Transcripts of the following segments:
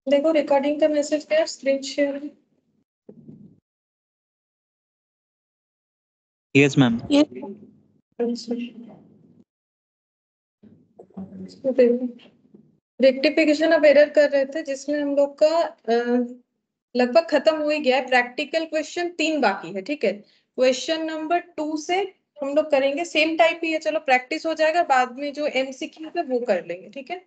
देखो रिकॉर्डिंग का मैसेज क्या, screen share. Yes ma'am. Rectification of error कर रहे थे जिसमें हम लोग का लगभग खत्म हो ही गया है। प्रैक्टिकल क्वेश्चन 3 बाकी है, ठीक है। क्वेश्चन नंबर 2 से हम लोग करेंगे, सेम टाइप ही है, चलो प्रैक्टिस हो जाएगा, बाद में जो एमसीक्यू है वो कर लेंगे, ठीक है।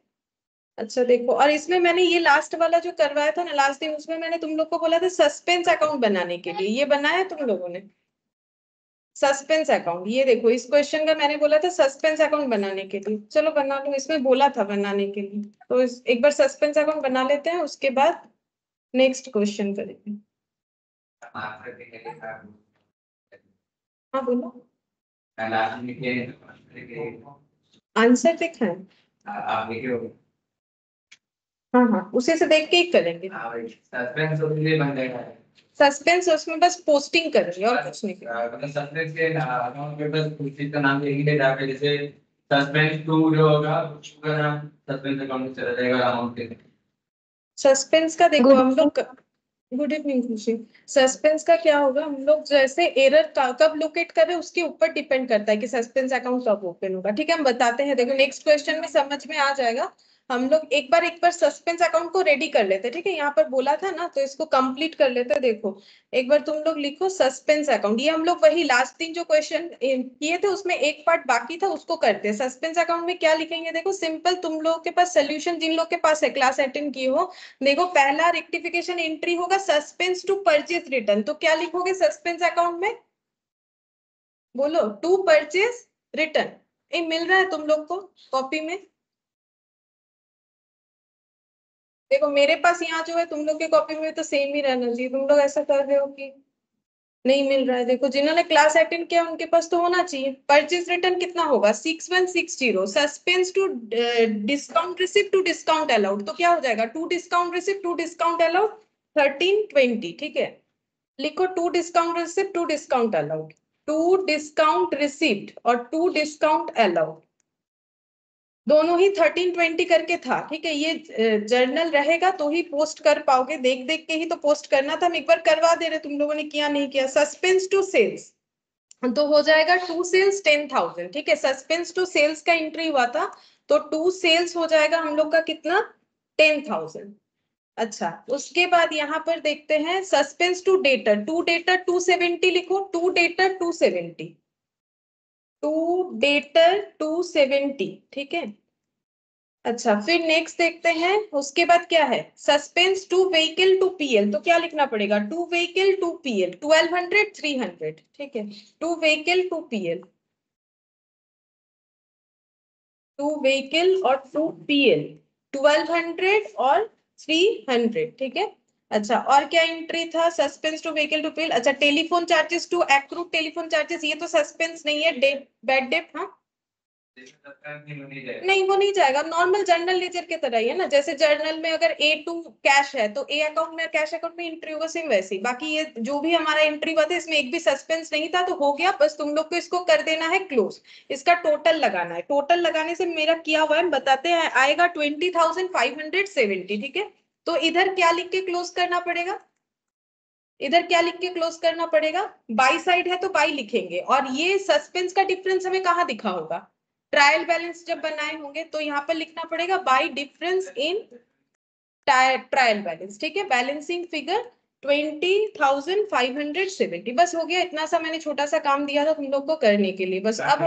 अच्छा देखो, और इसमें मैंने ये लास्ट वाला जो करवाया था ना लास्ट दिन, उसमें मैंने तुम लोग को बोला था सस्पेंस अकाउंट बनाने के लिए, ये बनाया तुम लोगों ने सस्पेंस अकाउंट। ये देखो इस क्वेश्चन का मैंने बोला था सस्पेंस अकाउंट बनाने के लिए, चलो बना लो, इसमें बोला था बनाने के लिए, तो एक बार सस्पेंस अकाउंट बना लेते हैं, उसके बाद नेक्स्ट क्वेश्चन करेंगे। हाँ बोलो। आंसर दिखा है? हाँ हाँ, उसी से देख के ही करेंगे। सस्पेंस उसमें बस पोस्टिंग करेंगे और कुछ नहीं करेंगे। सस्पेंस के अकाउंट पे बस उसी का नाम लिखेंगे जाके, जैसे सस्पेंस 2 जो होगा उसका नाम सस्पेंस अकाउंट में चला जाएगा अमाउंट के। सस्पेंस का देखो हम लोग, गुड इवनिंग खुशी। सस्पेंस का क्या होगा, हम लोग जैसे एरर कब लोकेट कर रहे हैं उसके ऊपर डिपेंड करता है कि सस्पेंस अकाउंट कब ओपन होगा, ठीक है। हम बताते हैं, देखो नेक्स्ट क्वेश्चन में समझ में आ जाएगा। हम लोग एक बार सस्पेंस अकाउंट को रेडी कर लेते हैं, ठीक है। यहाँ पर बोला था ना, तो इसको कंप्लीट कर लेते हैं। देखो एक बार तुम लोग लिखो सस्पेंस अकाउंट, ये हम लोग वही लास्ट दिन जो क्वेश्चन किए थे उसमें एक पार्ट बाकी था, उसको करते हैं। सस्पेंस अकाउंट में क्या लिखेंगे, देखो सिंपल, तुम लोगों के पास सोल्यूशन जिन लोग के पास है, क्लास अटेंड किए हो, देखो पहला रेक्टिफिकेशन एंट्री होगा सस्पेंस टू परचेज रिटर्न, तो क्या लिखोगे सस्पेंस अकाउंट में, बोलो, टू परचेज रिटर्न। मिल रहा है तुम लोग को कॉपी में? देखो मेरे पास यहाँ जो है, तुम लोग के कॉपी में तो सेम ही रहना चाहिए, तुम लोग ऐसा कर रहे हो कि नहीं मिल रहा है। देखो जिन्होंने क्लास अटेंड किया उनके पास तो होना चाहिए। परचेज रिटर्न कितना होगा, 6160। Suspense to discount receipt to discount allowed, तो क्या हो जाएगा, to discount receipt to discount allowed 1320, ठीक है। लिखो to discount receipt to discount allowed, to discount receipt और टू डिस्काउंट अलाउड दोनों ही 1320 करके था, ठीक है। ये जर्नल रहेगा तो ही पोस्ट कर पाओगे, देख देख के ही तो पोस्ट करना था, हम एक बार करवा दे रहे, तुम लोगों ने किया नहीं किया। सस्पेंस टू सेल्स तो हो जाएगा टू सेल्स 10,000, ठीक है। सस्पेंस टू सेल्स का एंट्री हुआ था, तो टू सेल्स हो जाएगा हम लोग का कितना, 10,000। अच्छा उसके बाद यहाँ पर देखते हैं suspense to debtor, to debtor 270 लिखो, टू डेटर 270, टू डेटर 270, ठीक है। अच्छा फिर नेक्स्ट देखते हैं, उसके बाद क्या है, suspense to vehicle to PL, तो क्या लिखना पड़ेगा, टू व्हीकल टू पीएल 1200 300, ठीक है। To vehicle to PL, to vehicle और टू पीएल 1200 और 300, ठीक है। अच्छा और क्या एंट्री था, suspense to vehicle to PL. अच्छा telephone charges to accrued telephone charges, ये तो सस्पेंस नहीं है, बैड डेट। हाँ नहीं वो नहीं जाएगा, नॉर्मल जर्नल लेजर के तरह ही है ना, जैसे जर्नल में अगर ए टू कैश है तो ए अकाउंट में कैश अकाउंट में एंट्री होगा, सेम वैसे ही। बाकी ये जो भी हमारा एंट्री हुआ था इसमें एक भी सस्पेंस नहीं था, तो हो गया, बस तुम लोग को इसको कर देना है क्लोज। इसका टोटल लगाना है, टोटल लगाने से मेरा किया हुआ है बताते हैं, आएगा 20,570, ठीक है। तो इधर क्या लिख के क्लोज करना पड़ेगा, इधर क्या लिख के क्लोज करना पड़ेगा, बाई साइड है तो बाई लिखेंगे। और ये सस्पेंस का डिफरेंस हमें कहाँ दिखा होगा, ट्रायल बैलेंस जब बनाए होंगे तो यहाँ पर लिखना पड़ेगा by difference in trial balance, ठीक है। बैलेंसिंग फिगर 20,570, बस हो गया इतना सा, मैंने छोटा सा काम दिया था तुम लोग को करने के लिए, बस अब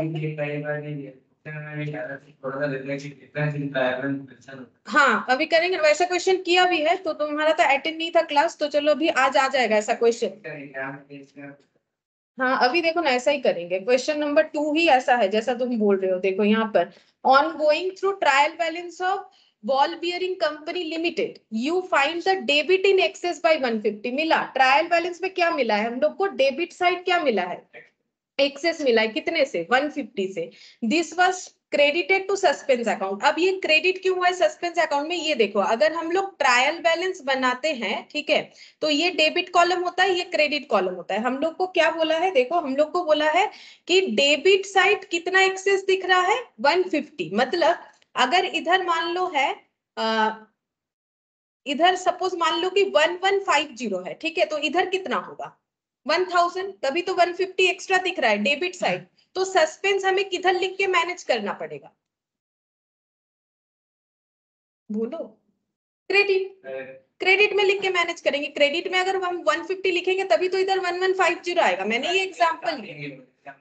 हाँ अभी करेंगे। वैसा क्वेश्चन किया भी है, तो तुम्हारा तो अटेंड नहीं था क्लास, तो चलो अभी आज आ जाएगा ऐसा क्वेश्चन। हाँ अभी देखो ना ऐसा ही करेंगे, क्वेश्चन नंबर 2 ही ऐसा है जैसा तुम बोल रहे हो। देखो यहाँ पर, on going through trial balance of ball bearing company limited you find the debit in excess by 150, मिला ट्रायल बैलेंस में क्या मिला है हम लोग को, डेबिट साइड क्या मिला है, एक्सेस मिला है, कितने से, 150 से। This was credited to suspense account. अब ये क्रेडिट क्यों हुआ है सस्पेंस अकाउंट में, ये देखो अगर हम लोग ट्रायल बैलेंस बनाते हैं, ठीक है, तो ये डेबिट कॉलम होता है, ये क्रेडिट कॉलम होता है। हम लोग को क्या बोला है, देखो हम लोग को बोला है कि डेबिट साइड कितना एक्सेस दिख रहा है, 150। मतलब अगर इधर मान लो है इधर सपोज मान लो कि 1150 है, ठीक है, तो इधर कितना होगा 1000, तभी तो 150 एक्स्ट्रा दिख रहा है डेबिट साइड। तो सस्पेंस हमें किधर लिख के मैनेज करना पड़ेगा, बोलो। क्रेडिट, क्रेडिट में लिख के मैनेज करेंगे। क्रेडिट में अगर हम 150 लिखेंगे तभी तो इधर 1150 आएगा। मैंने ये एग्जांपल लिया।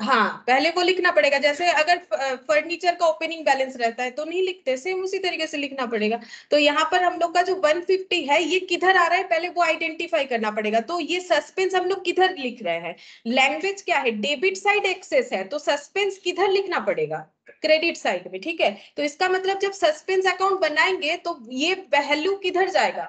हाँ, पहले वो लिखना पड़ेगा। जैसे अगर फर्नीचर का ओपनिंग बैलेंस रहता है तो नहीं लिखते, सेम उसी तरीके से लिखना पड़ेगा। तो यहाँ पर हम लोग का जो 150 है ये किधर आ रहा है, पहले वो आइडेंटिफाई करना पड़ेगा। तो ये सस्पेंस हम लोग किधर लिख रहे हैं, लैंग्वेज क्या है, डेबिट साइड एक्सेस है, तो सस्पेंस किधर लिखना पड़ेगा, क्रेडिट साइड में, ठीक है। तो इसका मतलब जब सस्पेंस अकाउंट बनाएंगे तो ये वैल्यू किधर जाएगा,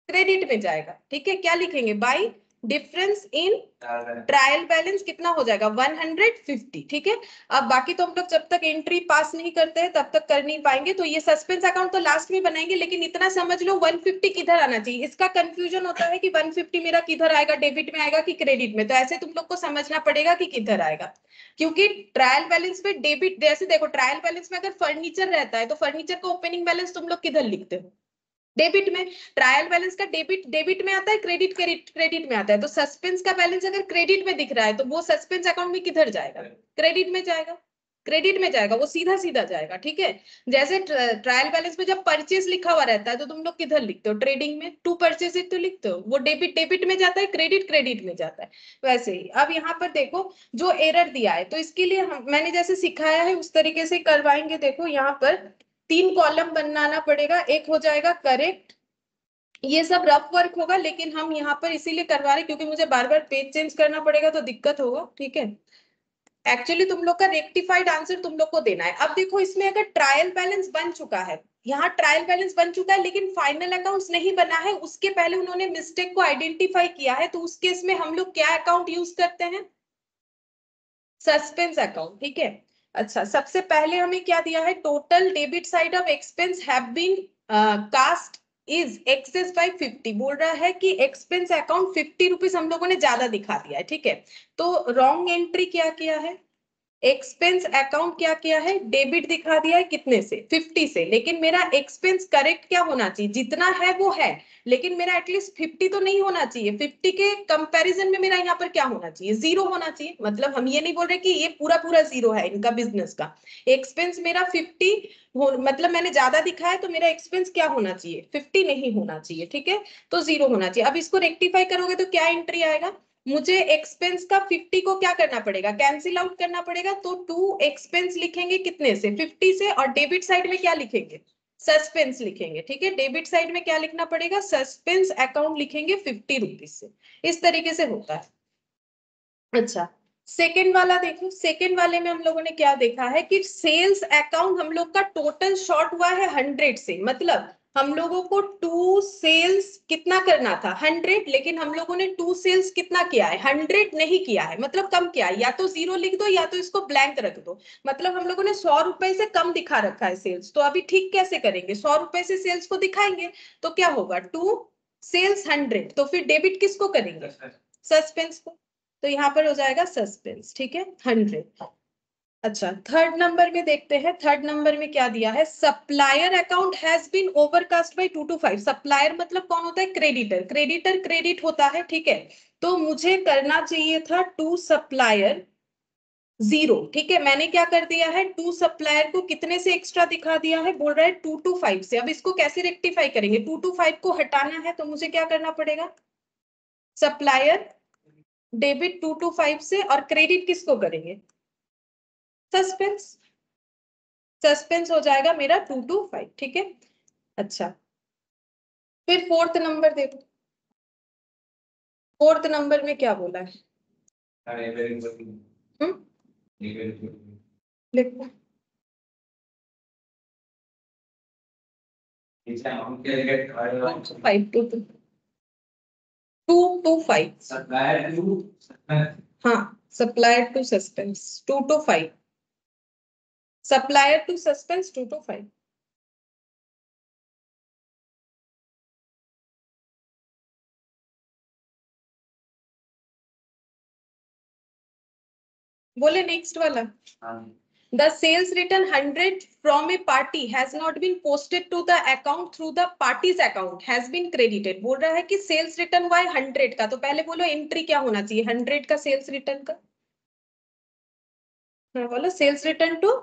क्रेडिट में जाएगा, ठीक है। क्या लिखेंगे, by difference in trial balance कितना हो जाएगा 150, ठीक है। अब बाकी तो हम लोग जब तक एंट्री पास नहीं करते हैं तब तक कर नहीं पाएंगे। तो ये सस्पेंस अकाउंट तो लास्ट में बनाएंगे, लेकिन इतना समझ लो 150 किधर आना चाहिए। इसका कंफ्यूजन होता है कि 150 मेरा किधर आएगा, डेबिट में आएगा कि क्रेडिट में। तो ऐसे तुम लोग को समझना पड़ेगा कि किधर आएगा, क्योंकि ट्रायल बैलेंस में डेबिट, जैसे देखो ट्रायल बैलेंस में अगर फर्नीचर रहता है तो फर्नीचर का ओपनिंग बैलेंस तुम लोग किधर लिखते हो, डेबिट में। ट्रायल बैलेंस का डेबिट डेबिट में आता है, क्रेडिट क्रेडिट क्रेडिट में आता है। तो सस्पेंस का बैलेंस अगर क्रेडिट में दिख रहा है तो वो सस्पेंस अकाउंट में किधर जाएगा, क्रेडिट में जाएगा, क्रेडिट में जाएगा, वो सीधा सीधा जाएगा, ठीक है। जैसे ट्रायल बैलेंस में जब परचेज लिखा हुआ रहता है तो तुम लोग किधर लिखते हो, ट्रेडिंग में, टू परचेज तो लिखते हो, वो डेबिट डेबिट में जाता है, क्रेडिट क्रेडिट में जाता है। वैसे ही अब यहाँ पर देखो जो एरर दिया है, तो इसके लिए मैंने जैसे सिखाया है उस तरीके से करवाएंगे। देखो यहाँ पर 3 कॉलम बनाना पड़ेगा, एक हो जाएगा करेक्ट। ये सब रफ वर्क होगा, लेकिन हम यहाँ पर इसीलिए करवा रहे क्योंकि मुझे बार बार पेज चेंज करना पड़ेगा तो दिक्कत होगा, ठीक है। एक्चुअली तुम लोग का रेक्टिफाइड आंसर तुम लोग को देना है। अब देखो इसमें अगर ट्रायल बैलेंस बन चुका है, यहाँ ट्रायल बैलेंस बन चुका है लेकिन फाइनल अकाउंट्स नहीं बना है, उसके पहले उन्होंने मिस्टेक को आइडेंटिफाई किया है, तो उस केस में हम लोग क्या अकाउंट यूज करते हैं, सस्पेंस अकाउंट, ठीक है। अच्छा, सबसे पहले हमें क्या दिया है, total debit side of expense have been cast is excess by 50। बोल रहा है कि एक्सपेंस अकाउंट 50 रुपीज हम लोगों ने ज्यादा दिखा दिया है, ठीक है। तो रॉन्ग एंट्री क्या किया है, एक्सपेंस अकाउंट क्या किया है, डेबिट दिखा दिया है कितने से, 50 से। लेकिन मेरा एक्सपेंस करेक्ट क्या होना चाहिए, जितना है वो है, लेकिन मेरा एटलीस्ट 50 तो नहीं होना चाहिए। 50 के कंपैरिजन में मेरा यहाँ पर क्या होना चाहिए, 0 होना चाहिए। मतलब हम ये नहीं बोल रहे कि ये पूरा पूरा 0 है इनका बिजनेस का। एक्सपेंस मेरा 50 मतलब मैंने ज्यादा दिखा है तो मेरा एक्सपेंस क्या होना चाहिए, 50 नहीं होना चाहिए, ठीक है। तो 0 होना चाहिए। अब इसको रेक्टिफाई करोगे तो क्या एंट्री आएगा, मुझे एक्सपेंस का 50 को क्या करना पड़ेगा, कैंसिल आउट करना पड़ेगा। तो 2 एक्सपेंस लिखेंगे कितने से, 50 से, और डेबिट साइड में क्या लिखेंगे, सस्पेंस लिखेंगे, ठीक है। डेबिट साइड में क्या लिखना पड़ेगा, सस्पेंस अकाउंट लिखेंगे 50 रुपीज से। इस तरीके से होता है। अच्छा, सेकेंड वाला देखो। सेकेंड वाले में हम लोगों ने क्या देखा है कि सेल्स अकाउंट हम लोग का टोटल शॉर्ट हुआ है 100 से। मतलब हम लोगों को 2 सेल्स कितना करना था 100, लेकिन हम लोगों ने 2 सेल्स कितना किया है 100 नहीं किया है, मतलब कम किया है। या तो 0 लिख दो या तो इसको ब्लैंक रख दो। मतलब हम लोगों ने 100 रुपए से कम दिखा रखा है सेल्स। तो अभी ठीक कैसे करेंगे, 100 रुपए से सेल्स को दिखाएंगे तो क्या होगा, 2 सेल्स 100, तो फिर डेबिट किसको करेंगे, सस्पेंस को। तो यहाँ पर हो जाएगा सस्पेंस, ठीक है, 100। अच्छा, थर्ड नंबर में देखते हैं। थर्ड नंबर में क्या दिया है, supplier account has been overcast by 2 to 5। Supplier मतलब कौन होता है, क्रेडिटर। क्रेडिटर क्रेडिट होता है, ठीक है। तो मुझे करना चाहिए था 2 सप्लायर 0, ठीक है। मैंने क्या कर दिया है, 2 सप्लायर को कितने से एक्स्ट्रा दिखा दिया है, बोल रहा है 2 to 5 से। अब इसको कैसे रेक्टिफाई करेंगे, 2 to 5 को हटाना है तो मुझे क्या करना पड़ेगा, सप्लायर डेबिट 2 to 5 से, और क्रेडिट किसको करेंगे, सस्पेंस। सस्पेंस हो जाएगा मेरा 2 to 5, ठीक है। अच्छा, फिर फोर्थ नंबर देखो। फोर्थ नंबर में क्या बोला है, लिखो 5 to 5। हाँ, supplier to suspense 2 to 5। Supplier to suspense 2 to 5। बोले नेक्स्ट वाला। The sales return 100 from a party has not been posted to the account through the party's account has been credited। बोल रहा है कि सेल्स रिटर्न हुआ है 100 का, तो पहले बोलो एंट्री क्या होना चाहिए 100 का सेल्स रिटर्न का। हाँ बोलो सेल्स रिटर्न टू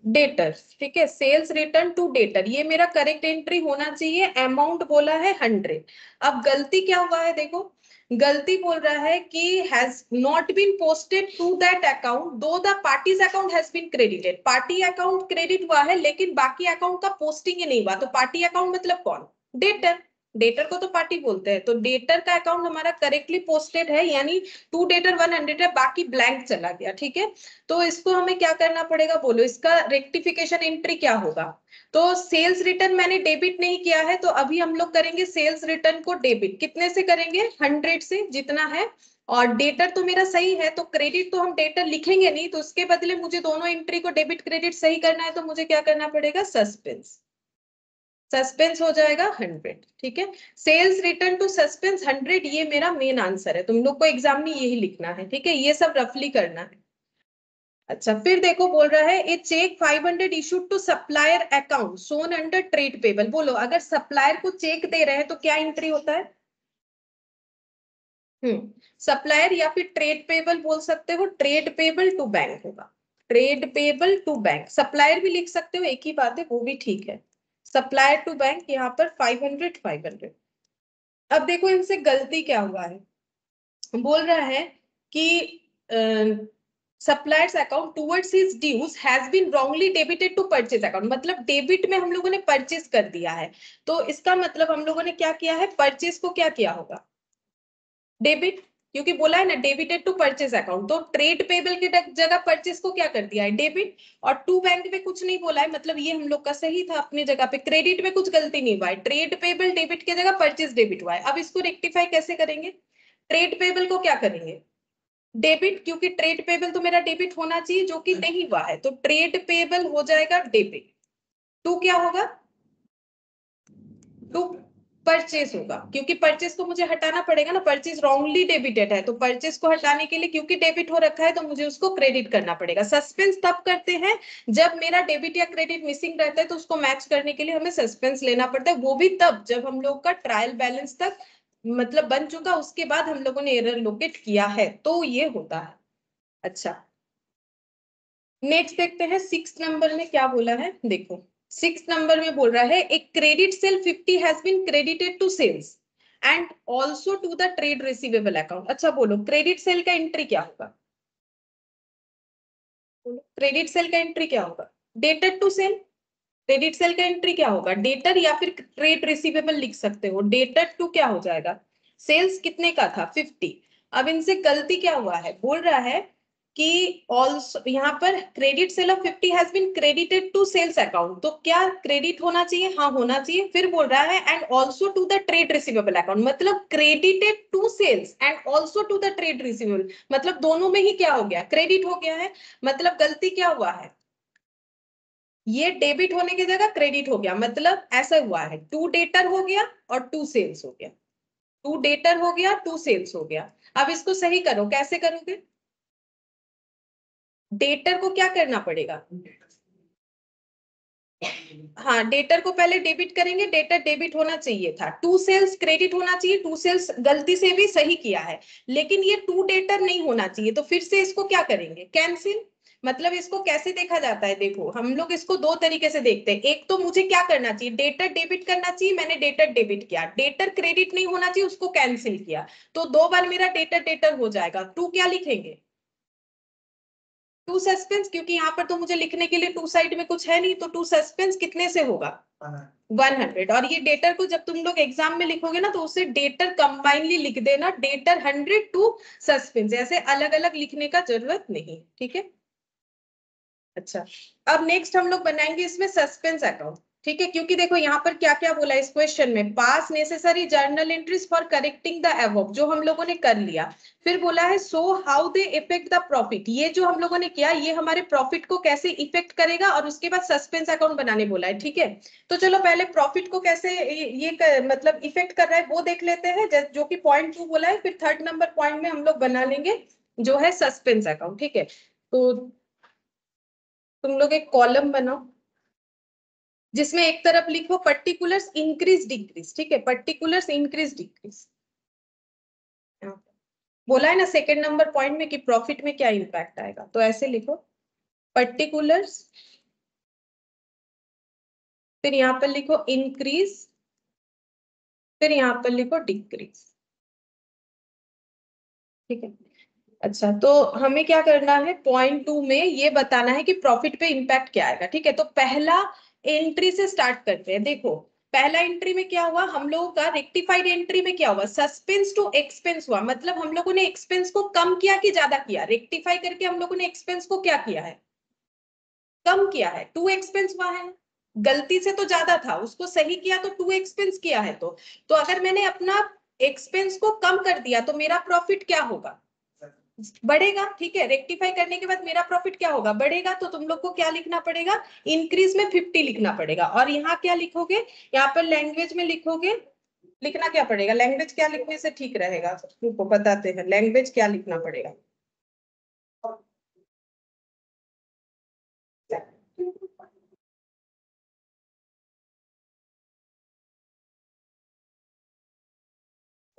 डेटर, ठीक है, सेल्स रिटर्न टू डेटर, ये मेरा करेक्ट एंट्री होना चाहिए। अमाउंट बोला है 100। अब गलती क्या हुआ है देखो, गलती बोल रहा है कि has not been posted to that account though the party's account has been credited. Party account credit हुआ है लेकिन बाकी अकाउंट का पोस्टिंग ही नहीं हुआ। तो पार्टी अकाउंट मतलब कौन, डेटर, डेटर को तो पार्टी बोलते हैं। तो डेटर का अकाउंट हमारा करेक्टली पोस्टेड है, यानी टू डेटर 100 है, बाकी ब्लैंक चला गया, ठीक है। तो इसको हमें क्या करना पड़ेगा बोलो, इसका रेक्टिफिकेशन एंट्री क्या होगा। तो सेल्स रिटर्न मैंने डेबिट नहीं किया है, तो अभी हम लोग करेंगे सेल्स रिटर्न को डेबिट। कितने से करेंगे 100 से जितना है, और डेटर तो मेरा सही है, तो क्रेडिट तो हम डेटर लिखेंगे नहीं, तो उसके बदले मुझे दोनों एंट्री को डेबिट क्रेडिट सही करना है। तो मुझे क्या करना पड़ेगा, सस्पेंस, सस्पेंस हो जाएगा 100, ठीक है। सेल्स रिटर्न टू सस्पेंस 100, ये मेरा मेन आंसर है। तुम लोग को एग्जाम में यही लिखना है, ठीक है, ये सब रफली करना है। अच्छा फिर देखो बोल रहा है a cheque 500 issued to supplier account shown under trade payable. बोलो अगर सप्लायर को चेक दे रहे हैं तो क्या एंट्री होता है, सप्लायर या फिर ट्रेड पेबल बोल सकते हो, ट्रेड पेबल टू बैंक होगा, trade payable to bank. Supplier भी लिख सकते हो, एक ही बात है, वो भी ठीक है। सप्लायर टू बैंक, यहाँ पर 500 500। अब देखो इनसे गलती क्या हुआ है, बोल रहा है कि suppliers account towards his dues has been wrongly debited to purchase account. मतलब डेबिट में हम लोगों ने परचेज कर दिया है, तो इसका मतलब हम लोगों ने क्या किया है, परचेज को क्या किया होगा, डेबिट, क्योंकि बोला है ना डेबिटेड टू परचेज अकाउंट। तो ट्रेड पेबल की जगह परचेज को क्या कर दिया है, डेबिट। और टू बैंक में कुछ नहीं बोला है, मतलब ये हम लोग का सही था अपनी जगह पे। क्रेडिट में कुछ गलती नहीं हुआ है, ट्रेड पेबल डेबिट की जगह परचेज डेबिट हुआ है। अब इसको रेक्टिफाई कैसे करेंगे, ट्रेड पेबल को क्या करेंगे, डेबिट, क्योंकि ट्रेड पेबल तो मेरा डेबिट होना चाहिए जो कि नहीं हुआ है, तो ट्रेड पेबल हो जाएगा डेबिट। टू क्या होगा, टू परचेज होगा, क्योंकि परचेज को मुझे हटाना पड़ेगा ना, परचेज रॉन्गली डेबिटेड है, तो परचेज को हटाने के लिए क्योंकि डेबिट हो रखा है तो मुझे उसको क्रेडिट करना पड़ेगा। सस्पेंस तब करते हैं जब मेरा डेबिट या क्रेडिट मिसिंग रहता है, तो उसको मैच करने के लिए हमें सस्पेंस लेना पड़ता है, वो भी तब जब हम लोग का ट्रायल बैलेंस तक मतलब बन चुका, उसके बाद हम लोगों ने एरर लोकेट किया है, तो ये होता है। अच्छा नेक्स्ट देखते हैं 6 नंबर में क्या बोला है, देखो 6 नंबर में बोल रहा है एक credit sale 50 has been credited to sales and also to the trade receivable account. अच्छा बोलो क्रेडिट सेल का एंट्री क्या होगा, क्रेडिट सेल का एंट्री क्या होगा, debtor to sale. Credit sale का एंट्री क्या होगा, डेटर या फिर ट्रेड रिसीवेबल लिख सकते हो। डेटर टू क्या हो जाएगा, सेल्स कितने का था 50। अब इनसे गलती क्या हुआ है, बोल रहा है कि ऑल्सो यहाँ पर credit sale of 50 has been credited to sales account, तो क्या क्रेडिट होना चाहिए, हाँ होना चाहिए। फिर बोल रहा है and also to the trade receivable account, मतलब credited to sales and also to the trade receivable, मतलब दोनों में ही क्या हो गया, क्रेडिट हो गया है। मतलब गलती क्या हुआ है, ये डेबिट होने की जगह क्रेडिट हो गया, मतलब ऐसा हुआ है टू डेटर हो गया और टू सेल्स हो गया, टू डेटर हो गया टू सेल्स हो गया। अब इसको सही करो, कैसे करोगे, डेटर को क्या करना पड़ेगा, हाँ डेटर को पहले डेबिट करेंगे, डेटर डेबिट होना चाहिए था, टू सेल्स क्रेडिट होना चाहिए, टू सेल्स गलती से भी सही किया है, लेकिन ये टू डेटर नहीं होना चाहिए, तो फिर से इसको क्या करेंगे, कैंसिल। मतलब इसको कैसे देखा जाता है, देखो हम लोग इसको दो तरीके से देखते हैं। एक तो मुझे क्या करना चाहिए, डेटर डेबिट करना चाहिए, मैंने डेटर डेबिट किया, डेटर क्रेडिट नहीं होना चाहिए, उसको कैंसिल किया, तो दो बार मेरा डेटर डेटर हो जाएगा। टू क्या लिखेंगे, टू सस्पेंस, क्योंकि यहाँ पर तो मुझे लिखने के लिए टू साइड में कुछ है नहीं, तो टू सस्पेंस कितने से होगा 100। और ये डेटर को जब तुम लोग एग्जाम में लिखोगे ना, तो उसे डेटर कंबाइनली लिख देना, डेटर 100 टू सस्पेंस, ऐसे अलग अलग लिखने का जरूरत नहीं, ठीक है। अच्छा अब नेक्स्ट हम लोग बनाएंगे इसमें सस्पेंस अकाउंट, ठीक है, क्योंकि देखो यहाँ पर क्या क्या बोला इस क्वेश्चन में, पास necessary journal entries for correcting the above, जो हम लोगों ने कर लिया। फिर बोला है so how they effect the profit, ये जो हम लोगों ने किया ये हमारे प्रॉफिट को कैसे इफेक्ट करेगा, और उसके बाद सस्पेंस अकाउंट बनाने बोला है, ठीक है। तो चलो पहले प्रॉफिट को कैसे मतलब इफेक्ट कर रहा है वो देख लेते हैं, जो कि पॉइंट 2 बोला है, फिर थर्ड नंबर पॉइंट में हम लोग बना लेंगे जो है सस्पेंस अकाउंट, ठीक है। तो तुम लोग एक कॉलम बनाओ जिसमें एक तरफ लिखो पर्टिकुलर्स इंक्रीज डिक्रीज, ठीक है, पर्टिकुलर्स इंक्रीज डिक्रीज। बोला है ना सेकंड नंबर पॉइंट में कि प्रॉफिट में क्या इंपैक्ट आएगा, तो ऐसे लिखो पर्टिकुलर्स, फिर यहां पर लिखो इंक्रीज, फिर यहां पर लिखो डिक्रीज, ठीक है। अच्छा, तो हमें क्या करना है, पॉइंट 2 में ये बताना है कि प्रॉफिट पे इंपैक्ट क्या आएगा, ठीक है। तो पहला एंट्री से स्टार्ट करते हैं। देखो पहला एंट्री में क्या हुआ, हम लोगों का रेक्टिफाइड एंट्री में क्या हुआ, सस्पेंस टू एक्सपेंस हुआ, मतलब हम लोगों ने एक्सपेंस को कम किया कि ज्यादा किया, रेक्टिफाई करके हम लोगों ने एक्सपेंस को क्या किया है, कम किया है, टू एक्सपेंस हुआ है। गलती से तो ज्यादा था, उसको सही किया तो टू एक्सपेंस किया है। तो अगर मैंने अपना एक्सपेंस को कम कर दिया तो मेरा प्रॉफिट क्या होगा, बढ़ेगा, ठीक है। रेक्टिफाई करने के बाद मेरा प्रॉफिट क्या होगा, बढ़ेगा। तो तुम लोग को क्या लिखना पड़ेगा, इंक्रीज में 50 लिखना पड़ेगा। और यहाँ क्या लिखोगे, यहाँ पर लैंग्वेज में लिखोगे, लिखना क्या पड़ेगा, लैंग्वेज क्या लिखने से ठीक रहेगा, तुमको बताते हैं लैंग्वेज क्या लिखना पड़ेगा।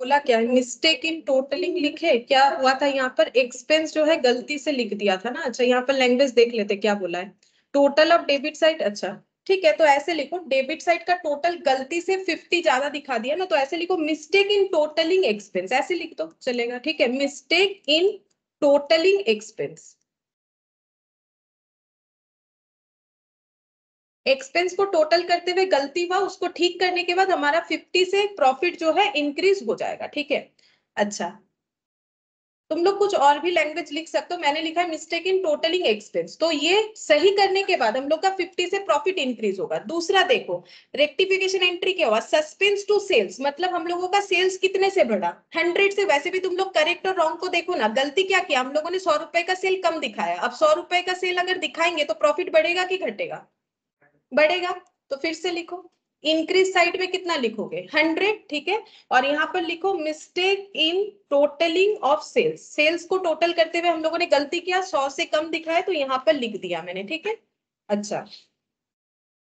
बोला क्या है, मिस्टेक इन टोटलिंग लिखे, क्या हुआ था यहाँ पर, एक्सपेंस जो है गलती से लिख दिया था ना। अच्छा यहाँ पर लैंग्वेज देख लेते क्या बोला है, टोटल ऑफ डेबिट साइड, अच्छा ठीक है। तो ऐसे लिखो डेबिट साइड का टोटल गलती से 50 ज्यादा दिखा दिया ना, तो ऐसे लिखो मिस्टेक इन टोटलिंग एक्सपेंस, ऐसे लिख दो चलेगा, ठीक है, mistake in totalling expense. Expense को टोटल करते हुए गलती हुआ, उसको ठीक करने के बाद हमारा 50 से प्रॉफिट जो है इंक्रीज हो जाएगा, ठीक है। अच्छा तुम लोग कुछ और भी लैंग्वेज लिख सकते हो, मैंने लिखा है मिस्टेक इन टोटलिंग एक्सपेंस। तो ये सही करने के बाद हम लोग का 50 से प्रॉफिट इंक्रीज होगा। दूसरा देखो रेक्टिफिकेशन एंट्री क्या हुआ, सस्पेंस टू सेल्स, मतलब हम लोगों का सेल्स कितने से बढ़ा, 100 से। वैसे भी तुम लोग करेक्ट और रॉन्ग को देखो ना, गलती क्या किया हम लोगों ने, 100 रुपए का सेल कम दिखाया। अब 100 रुपए का सेल अगर दिखाएंगे तो प्रॉफिट बढ़ेगा कि घटेगा, बढ़ेगा। तो फिर से लिखो इंक्रीज साइड में कितना लिखोगे, 100, ठीक है। और यहाँ पर लिखो mistake in totalling of sales, sales को टोटल करते हुए हम लोगों ने गलती किया, 100 से कम दिखाया तो यहाँ पर लिख दिया मैंने, ठीक है। अच्छा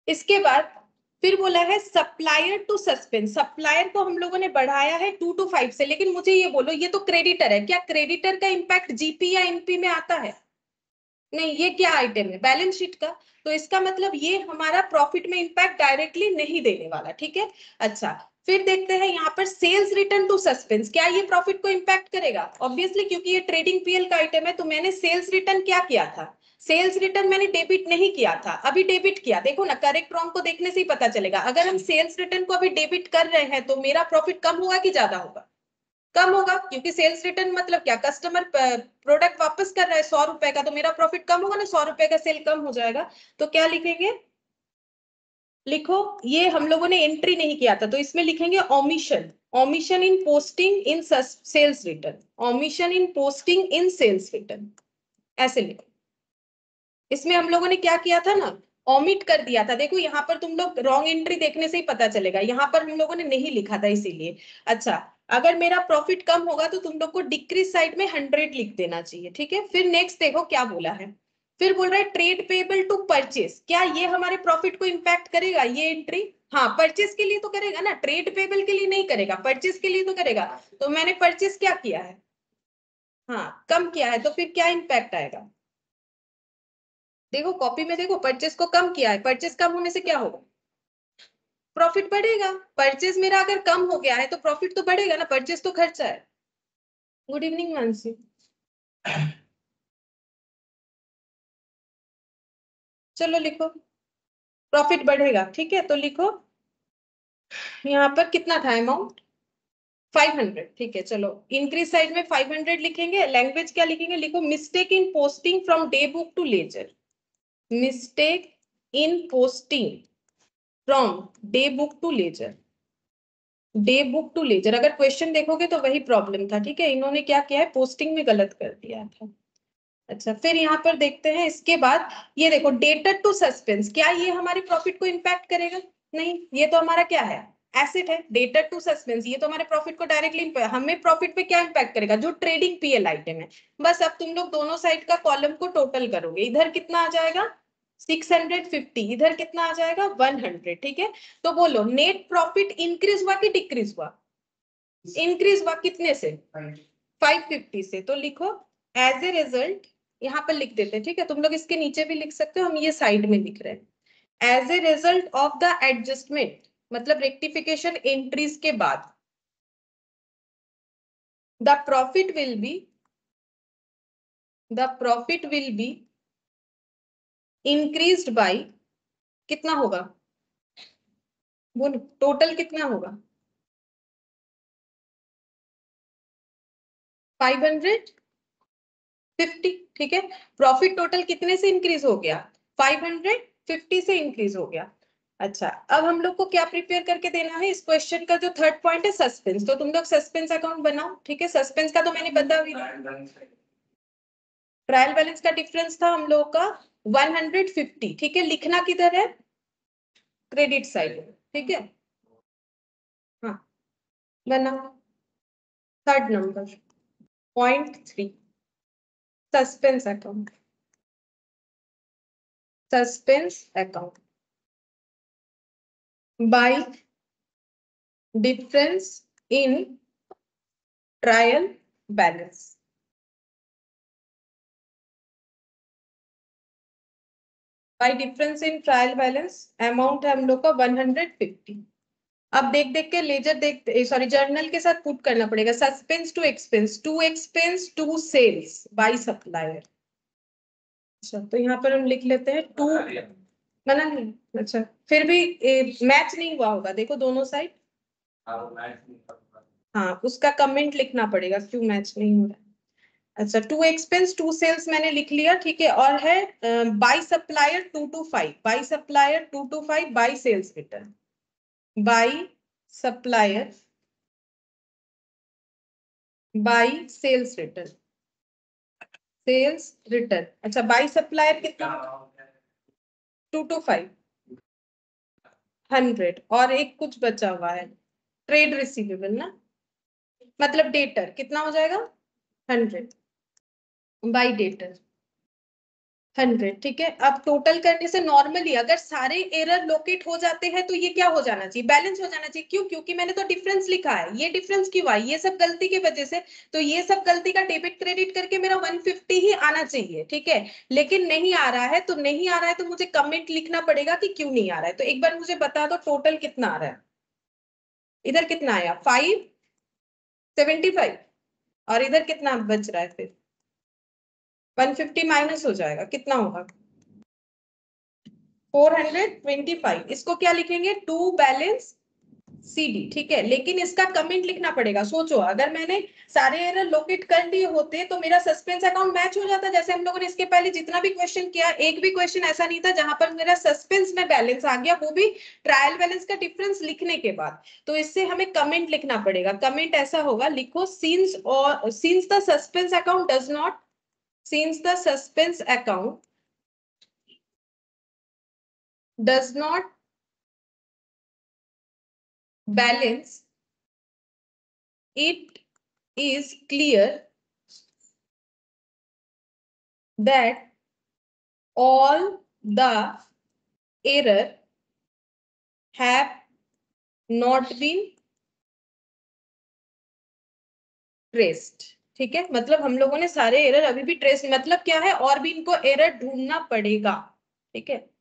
इसके बाद फिर बोला है सप्लायर टू सस्पेंस, सप्लायर को हम लोगों ने बढ़ाया है 2 to 5 से। लेकिन मुझे ये बोलो ये तो क्रेडिटर है, क्या क्रेडिटर का इंपैक्ट जीपी या एनपी में आता है, नहीं। ये क्या आइटम है, बैलेंस शीट का। तो इसका मतलब ये हमारा प्रॉफिट में इंपैक्ट डायरेक्टली नहीं देने वाला, ठीक है। अच्छा फिर देखते हैं यहाँ पर सेल्स रिटर्न टू सस्पेंस, क्या ये प्रॉफिट को इंपैक्ट करेगा, ऑब्वियसली क्योंकि ये ट्रेडिंग पीएल का आइटम है। तो मैंने सेल्स रिटर्न क्या किया था, सेल्स रिटर्न मैंने डेबिट नहीं किया था, अभी डेबिट किया। देखो ना करेक्ट रॉन्ग को देखने से ही पता चलेगा, अगर हम सेल्स रिटर्न को अभी डेबिट कर रहे हैं तो मेरा प्रॉफिट कम होगा कि ज्यादा होगा, कम होगा। क्योंकि सेल्स रिटर्न मतलब क्या, कस्टमर प्रोडक्ट वापस कर रहा है 100 रुपए का, तो मेरा प्रॉफिट कम होगा ना, 100 रुपए का सेल कम हो जाएगा। तो क्या लिखेंगे, लिखो ये हम लोगों ने एंट्री नहीं किया था तो इसमें लिखेंगे omission, omission in posting in sales return, omission in posting in sales return, ऐसे लिखो। इसमें हम लोगों ने क्या किया था ना, ओमिट कर दिया था। देखो यहाँ पर तुम लोग रॉन्ग एंट्री देखने से ही पता चलेगा, यहाँ पर हम लोगों ने नहीं लिखा था इसीलिए। अच्छा अगर मेरा प्रॉफिट कम होगा तो तुम लोग को डिक्रीज साइड में 100 लिख देना चाहिए, ठीक है। फिर नेक्स्ट देखो क्या बोला है, फिर बोल रहा है ट्रेड पेबल टू परचेस, क्या ये हमारे प्रॉफिट को इंपैक्ट करेगा ये एंट्री, हाँ परचेस के लिए तो करेगा ना, ट्रेड पेबल के लिए नहीं करेगा, परचेस के लिए तो करेगा। तो मैंने परचेस क्या किया है, हाँ कम किया है, तो फिर क्या इंपैक्ट आएगा, देखो कॉपी में देखो परचेस को कम किया है, परचेस कम होने से क्या होगा, प्रॉफिट बढ़ेगा। परचेस मेरा अगर कम हो गया है तो प्रॉफिट तो बढ़ेगा ना, परचेस तो खर्चा है। गुड इवनिंग मानसी, चलो लिखो प्रॉफिट बढ़ेगा, ठीक है। तो लिखो यहाँ पर कितना था अमाउंट, 500, ठीक है। चलो इंक्रीज साइड में 500 लिखेंगे, लैंग्वेज क्या लिखेंगे, लिखो mistake in posting from day book to ledger, mistake in posting from day book to ledger, day book to ledger. अगर क्वेश्चन देखोगे तो वही प्रॉब्लम था, ठीक है, इन्होंने क्या किया है पोस्टिंग में गलत कर दिया था। अच्छा फिर यहाँ पर देखते हैं इसके बाद, ये देखो डेटर टू सस्पेंस, क्या ये हमारे प्रॉफिट को इंपैक्ट करेगा, नहीं। ये तो हमारा क्या है, एसेट है। डेटर टू सस्पेंस ये तो हमारे प्रॉफिट को डायरेक्टली, हमें प्रॉफिट पे क्या इंपैक्ट करेगा, जो ट्रेडिंग पीएल आइटम है। बस अब तुम लोग दोनों साइड का कॉलम को टोटल करोगे, इधर कितना आ जाएगा 650, इधर कितना आ जाएगा 100, ठीक है। तो बोलो नेट प्रॉफिट इंक्रीज हुआ कि डिक्रीज हुआ? इंक्रीज हुआ, कितने से? 550 से। तो लिखो एज ए रिजल्ट, यहाँ पर लिख देते हैं, ठीक है। तुम लोग इसके नीचे भी लिख सकते हो, हम ये साइड में लिख रहे हैं। As a result of the adjustment, मतलब रेक्टिफिकेशन एंट्रीज के बाद, the profit will be increased by, कितना होगा बोलो, टोटल कितना होगा? 550, ठीक है। प्रॉफिट टोटल कितने से इंक्रीज हो गया? 550 से इंक्रीज हो गया। अच्छा, अब हम लोग को क्या प्रिपेयर करके देना है? इस क्वेश्चन का जो थर्ड पॉइंट है सस्पेंस, तो तुम लोग सस्पेंस अकाउंट बनाओ, ठीक है। सस्पेंस का तो मैंने बता दिया, ट्रायल बैलेंस का डिफरेंस था हम लोगों का 150, ठीक है। लिखना किधर है? क्रेडिट साइड, ठीक है। हाँ, बनाओ। Third number, .3, suspense account, suspense account by difference in trial balance. Bye difference in trial balance amount है हम लोग का 150। अब देख देख के लेजर देख, सॉरी जर्नल के साथ पुट करना पड़ेगा। Suspense to expense to sales by supplier. अच्छा, तो यहाँ पर हम लिख लेते हैं टू, बना नहीं? अच्छा, फिर भी मैच नहीं हुआ होगा, देखो दोनों साइड। हाँ, उसका कमेंट लिखना पड़ेगा क्यों मैच नहीं हो रहा है। अच्छा, टू एक्सपेंस टू सेल्स मैंने लिख लिया, ठीक है। और है by supplier 225, by supplier 225 by sales return, by supplier by sales return, sales return. अच्छा, बाय सप्लायर कितना? 225, 100, और एक कुछ बचा हुआ है ट्रेड रिसीवेबल ना, मतलब डेटर, कितना हो जाएगा? 100 बाय डेटर, 100, ठीक है। अब टोटल करने से नॉर्मली अगर सारे एरर लोकेट हो जाते हैं तो ये क्या हो जाना चाहिए? बैलेंस हो जाना चाहिए। क्यों? क्योंकि मैंने तो डिफरेंस लिखा है। ये डिफरेंस क्यों आई? ये सब गलती की वजह से। तो ये सब गलती का डेबिट क्रेडिट करके मेरा 150 ही आना चाहिए, ठीक है। लेकिन नहीं आ रहा है, तो नहीं आ रहा है तो मुझे कमेंट लिखना पड़ेगा कि क्यों नहीं आ रहा है। तो एक बार मुझे बता दो टोटल कितना आ रहा है। इधर कितना आया? 575, और इधर कितना बच रहा है फिर? 150 माइनस हो जाएगा, कितना होगा? 425। इसको क्या लिखेंगे? टू बैलेंस CD, ठीक है। लेकिन इसका कमेंट लिखना पड़ेगा। सोचो, अगर मैंने सारे एरर लोकेट कर लिए होते तो मेरा सस्पेंस अकाउंट मैच हो जाता। जैसे हम लोगों ने इसके पहले जितना भी क्वेश्चन किया, एक भी क्वेश्चन ऐसा नहीं था जहां पर मेरा सस्पेंस में बैलेंस आ गया, वो भी ट्रायल बैलेंस का डिफरेंस लिखने के बाद। तो इससे हमें कमेंट लिखना पड़ेगा। कमेंट ऐसा होगा, लिखो since the suspense account does not, since the suspense account does not balance, it is clear that all the error have not been traced, ठीक है। मतलब हम लोगों ने सारे एरर अभी भी ट्रेस, मतलब क्या है, और भी इनको एरर ढूंढना पड़ेगा, ठीक है।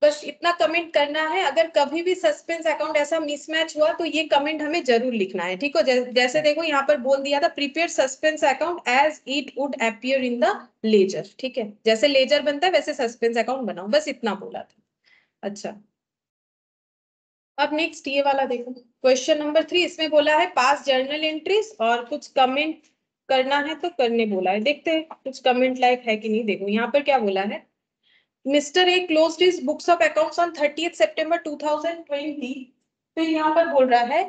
बस इतना कमेंट करना है। अगर कभी भी सस्पेंस अकाउंट ऐसा मिसमैच हुआ तो ये कमेंट हमें जरूर लिखना है, ठीक है। जैसे देखो यहाँ पर बोल दिया था, prepare suspense account as it would appear in the ledger, ठीक है। जैसे लेजर बनता है वैसे सस्पेंस अकाउंट बनाओ, बस इतना बोला था। अच्छा, अब नेक्स्ट ये वाला देखो, क्वेश्चन नंबर 3। इसमें बोला है पास जर्नल एंट्रीज और कुछ कमेंट करना है तो करने बोला है। देखते हैं कुछ कमेंट लायक है कि नहीं। देखो यहाँ पर क्या बोला है, mister a closed his books of accounts on 30th September 2020। फिर यहाँ पर बोल रहा है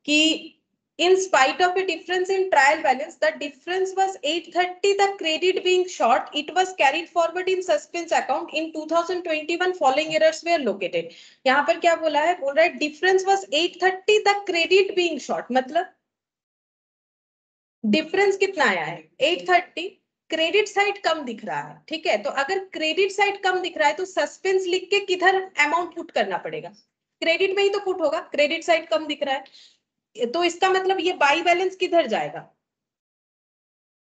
कि in spite of a difference in trial balance, the difference was 830, the credit being short, it was carried forward in suspense account in 2021, following errors were located। यहाँ पर क्या बोला है? बोल रहा है difference was 830, the credit being short, मतलब difference कितना आया है? 830, क्रेडिट साइड कम दिख रहा है, ठीक है, तो अगर क्रेडिट साइड कम दिख रहा है तो सस्पेंस लिख के किधर अमाउंट पुट करना पड़ेगा, क्रेडिट में ही तो पुट होगा, क्रेडिट साइड कम दिख रहा है तो इसका मतलब ये बाई बैलेंस किधर जाएगा,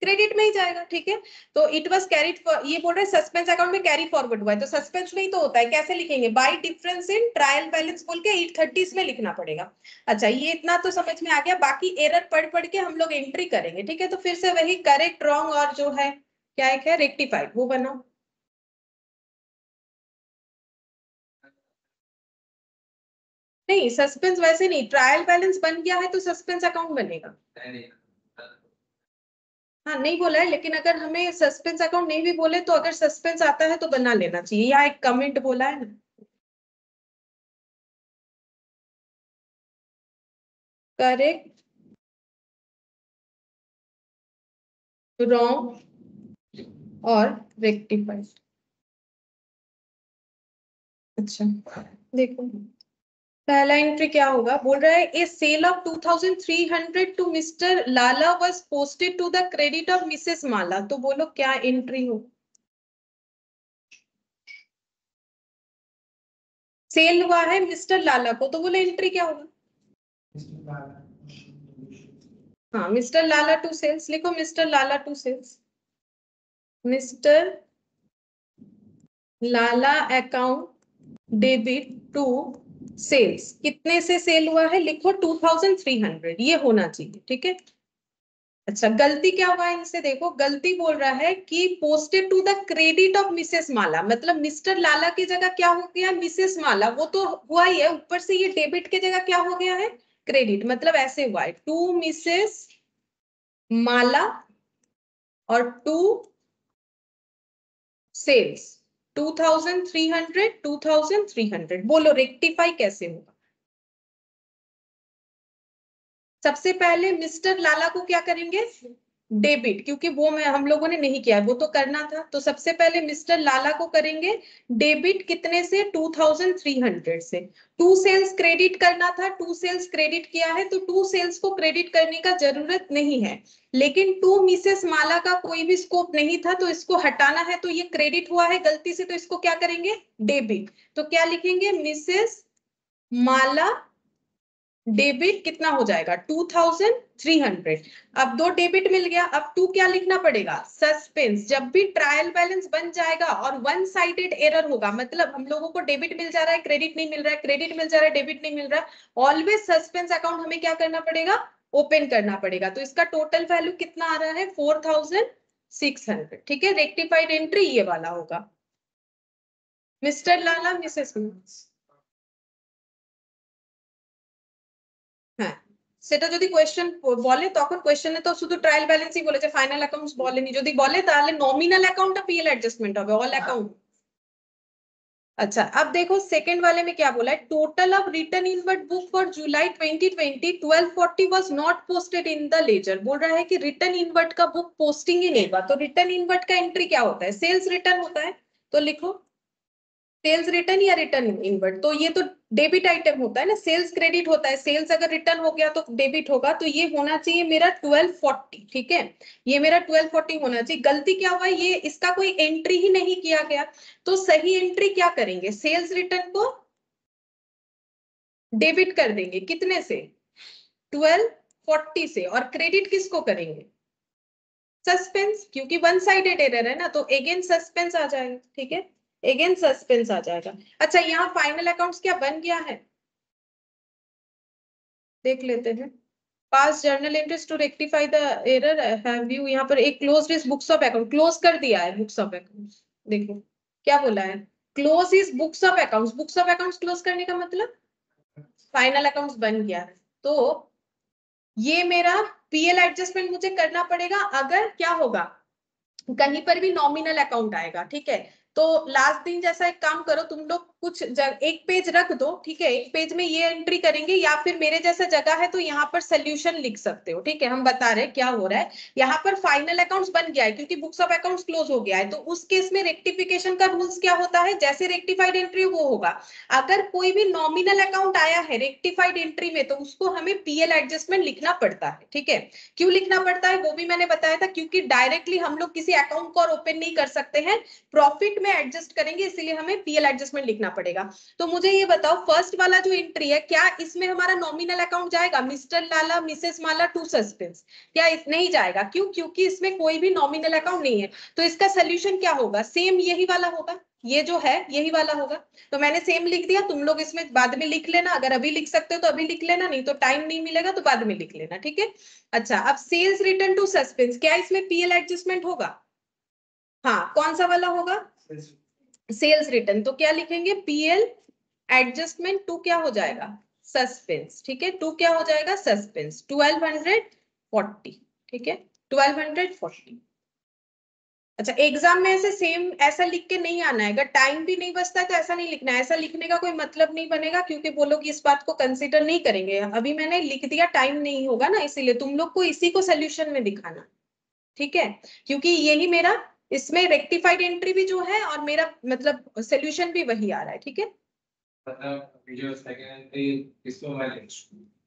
क्रेडिट में ही जाएगा, ठीक है। तो इट वाज कैरीड, ये बोल रहे हैं सस्पेंस अकाउंट में कैरी फॉरवर्ड हुआ है, तो सस्पेंस में ही तो होता है, कैसे लिखेंगे, by difference in trial balance बोल के 830 में लिखना पड़ेगा। अच्छा ये इतना तो समझ में आ गया, बाकी एरर पढ़ पढ़ के हम लोग एंट्री करेंगे, ठीक है। तो फिर से वही करेक्ट रॉन्ग और जो है क्या एक है रेक्टिफाइड, वो बनाओ। नहीं सस्पेंस वैसे नहीं, ट्रायल बैलेंस बन गया है तो सस्पेंस अकाउंट बनेगा। हाँ नहीं बोला है, लेकिन अगर हमें सस्पेंस अकाउंट नहीं भी बोले तो अगर सस्पेंस आता है तो बना लेना चाहिए, या एक कमेंट बोला है ना। करेक्ट रॉन्ग और रेक्टिफाइड। अच्छा देखो पहला एंट्री क्या होगा, बोल रहा है a sale of 2300 to Mr Lala was posted to the credit of Mrs Mala, तो बोलो क्या एंट्री हो, सेल हुआ है मिस्टर लाला को तो बोले एंट्री क्या होगा, हाँ मिस्टर लाला टू सेल्स लिखो, Mr Lala to sales, Mr Lala account debit to sales, कितने से सेल हुआ है लिखो 2300, ये होना चाहिए, ठीक है। अच्छा गलती क्या हुआ है इनसे, देखो गलती बोल रहा है कि posted to the credit of Mrs Mala, मतलब मिस्टर लाला की जगह क्या हो गया मिसेस माला, वो तो हुआ ही है, ऊपर से ये डेबिट की जगह क्या हो गया है क्रेडिट, मतलब ऐसे हुआ है टू मिसेस माला और टू सेल्स 2300 बोलो रेक्टिफाई कैसे होगा। सबसे पहले मिस्टर लाला को क्या करेंगे डेबिट, क्योंकि वो मैं हम लोगों ने नहीं किया, वो तो करना था, तो सबसे पहले मिस्टर लाला को करेंगे डेबिट कितने से 2300 से, टू सेल्स क्रेडिट करना था, टू सेल्स क्रेडिट किया है तो टू सेल्स को क्रेडिट करने का जरूरत नहीं है, लेकिन टू मिसेस माला का कोई भी स्कोप नहीं था तो इसको हटाना है, तो ये क्रेडिट हुआ है गलती से तो इसको क्या करेंगे डेबिट, तो क्या लिखेंगे मिसेस माला डेबिट कितना हो जाएगा 2300, अब दो डेबिट मिल गया, अब टू क्या लिखना पड़ेगा सस्पेंस, जब भी ट्रायल बैलेंस बन जाएगा और वन साइडेड एरर होगा, मतलब हम लोगों को डेबिट मिल जा रहा है क्रेडिट नहीं मिल रहा है, क्रेडिट मिल जा रहा है डेबिट नहीं मिल रहा है, ऑलवेज सस्पेंस अकाउंट हमें क्या करना पड़ेगा ओपन करना पड़ेगा, तो इसका टोटल वैल्यू कितना आ रहा है 4600, ठीक है, रेक्टिफाइड एंट्री ये वाला होगा, मिस्टर लाला मिसेस হ্যাঁ সেটা যদি কোয়েশ্চেন বলে তখন কোয়েশ্চেনে তো শুধু ট্রায়াল ব্যালেন্সই বলেছে, ফাইনাল অ্যাকাউন্টস বলেনি, যদি বলে তাহলে নমিনাল অ্যাকাউন্টটা পিএল অ্যাডজাস্টমেন্ট হবে, অল অ্যাকাউंट। अच्छा अब देखो सेकंड वाले में क्या बोला है, total of return inward book for July 2020 1240 was not posted in the ledger, बोल रहा है कि रिटर्न इनवर्ट का बुक पोस्टिंग ही नहीं हुआ, तो रिटर्न इनवर्ट का एंट्री क्या होता है सेल्स रिटर्न होता है, तो लिखो सेल्स रिटर्न या रिटर्न इनवर्ट, तो ये तो डेबिट आइटम होता है ना, सेल्स क्रेडिट होता है, सेल्स अगर रिटर्न हो गया तो डेबिट होगा, तो ये होना चाहिए मेरा 1240, ठीक है, ये मेरा 1240 होना चाहिए, गलती क्या हुआ ये इसका कोई एंट्री ही नहीं किया गया, तो सही एंट्री क्या करेंगे सेल्स रिटर्न को डेबिट कर देंगे कितने से 1240 से, और क्रेडिट किसको करेंगे सस्पेंस, क्योंकि वन साइडेड एरर है ना, तो अगेन सस्पेंस आ जाएगा, ठीक है, अगेन सस्पेंस आ जाएगा। अच्छा यहाँ फाइनल अकाउंट्स क्या बन गया है देख लेते हैं, pass journal entries to rectify the error have you, यहाँ पर एक close is books of account, close कर दिया है बुक्स ऑफ अकाउंट्स, देखो क्या बोला है close is books of accounts, books of accounts close करने का मतलब फाइनल अकाउंट्स बन गया है, तो ये मेरा पीएल एडजस्टमेंट मुझे करना पड़ेगा अगर क्या होगा कहीं पर भी नॉमिनल अकाउंट आएगा, ठीक है, तो लास्ट दिन जैसा एक काम करो तुम लोग कुछ एक पेज रख दो, ठीक है, एक पेज में ये एंट्री करेंगे, या फिर मेरे जैसा जगह है तो यहाँ पर सोल्यूशन लिख सकते हो, ठीक है। हम बता रहे हैं क्या हो रहा है। यहाँ पर फाइनल अकाउंट्स बन गया है क्योंकि बुक्स ऑफ अकाउंट्स क्लोज हो गया है, तो उस केस में रेक्टिफिकेशन का रूल्स क्या होता है, जैसे रेक्टिफाइड एंट्री वो होगा। अगर कोई भी नॉमिनल अकाउंट आया है रेक्टिफाइड एंट्री में तो उसको हमें पीएल एडजस्टमेंट लिखना पड़ता है, ठीक है। क्यों लिखना पड़ता है वो भी मैंने बताया था, क्योंकि डायरेक्टली हम लोग किसी अकाउंट को और ओपन नहीं कर सकते हैं, प्रॉफिट में एडजस्ट करेंगे, इसीलिए हमें पीएल एडजस्टमेंट लिखना पड़ेगा। तो मुझे ये बताओ, फर्स्ट वाला जो एंट्री है, क्या इसमें हमारा नॉमिनल अकाउंट जाएगा, Mr Lala Mrs Mala to suspense? क्या नहीं जाएगा? क्यों? क्योंकि इसमें कोई भी नॉमिनल अकाउंट नहीं है। तो इसका सोल्यूशन क्या होगा? सेम यही वाला होगा, ये जो है यही वाला होगा। तो मैंने सेम लिख दिया, तुम लोग इसमें बाद में लिख लेना, अगर अभी लिख सकते हो तो अभी लिख लेना, नहीं तो टाइम नहीं मिलेगा तो बाद में लिख लेना, ठीक है। अच्छा, अब सेल्स रिटर्न टू सस्पेंस, क्या इसमें पीएल एडजस्टमेंट होगा? हाँ, कौन सा वाला होगा? Sales return. तो क्या लिखेंगे? पीएल एडजस्टमेंट टू क्या हो जाएगा? सस्पेंस, ठीक है। टू क्या हो जाएगा? सस्पेंस। 1240, ठीक है, 1240। अच्छा, एग्जाम में ऐसे सेम ऐसा लिख के नहीं आना है, अगर टाइम भी नहीं बचता है तो ऐसा नहीं लिखना है, ऐसा लिखने का कोई मतलब नहीं बनेगा, क्योंकि वो लोग इस बात को कंसीडर नहीं करेंगे। अभी मैंने लिख दिया, टाइम नहीं होगा ना, इसीलिए तुम लोग को इसी को सोल्यूशन में दिखाना, ठीक है, क्योंकि यही मेरा इसमें रेक्टिफाइड एंट्री भी जो है और मेरा मतलब सोल्यूशन भी वही आ रहा है, ठीक है। मतलब वीडियो सेकंड इसको मैं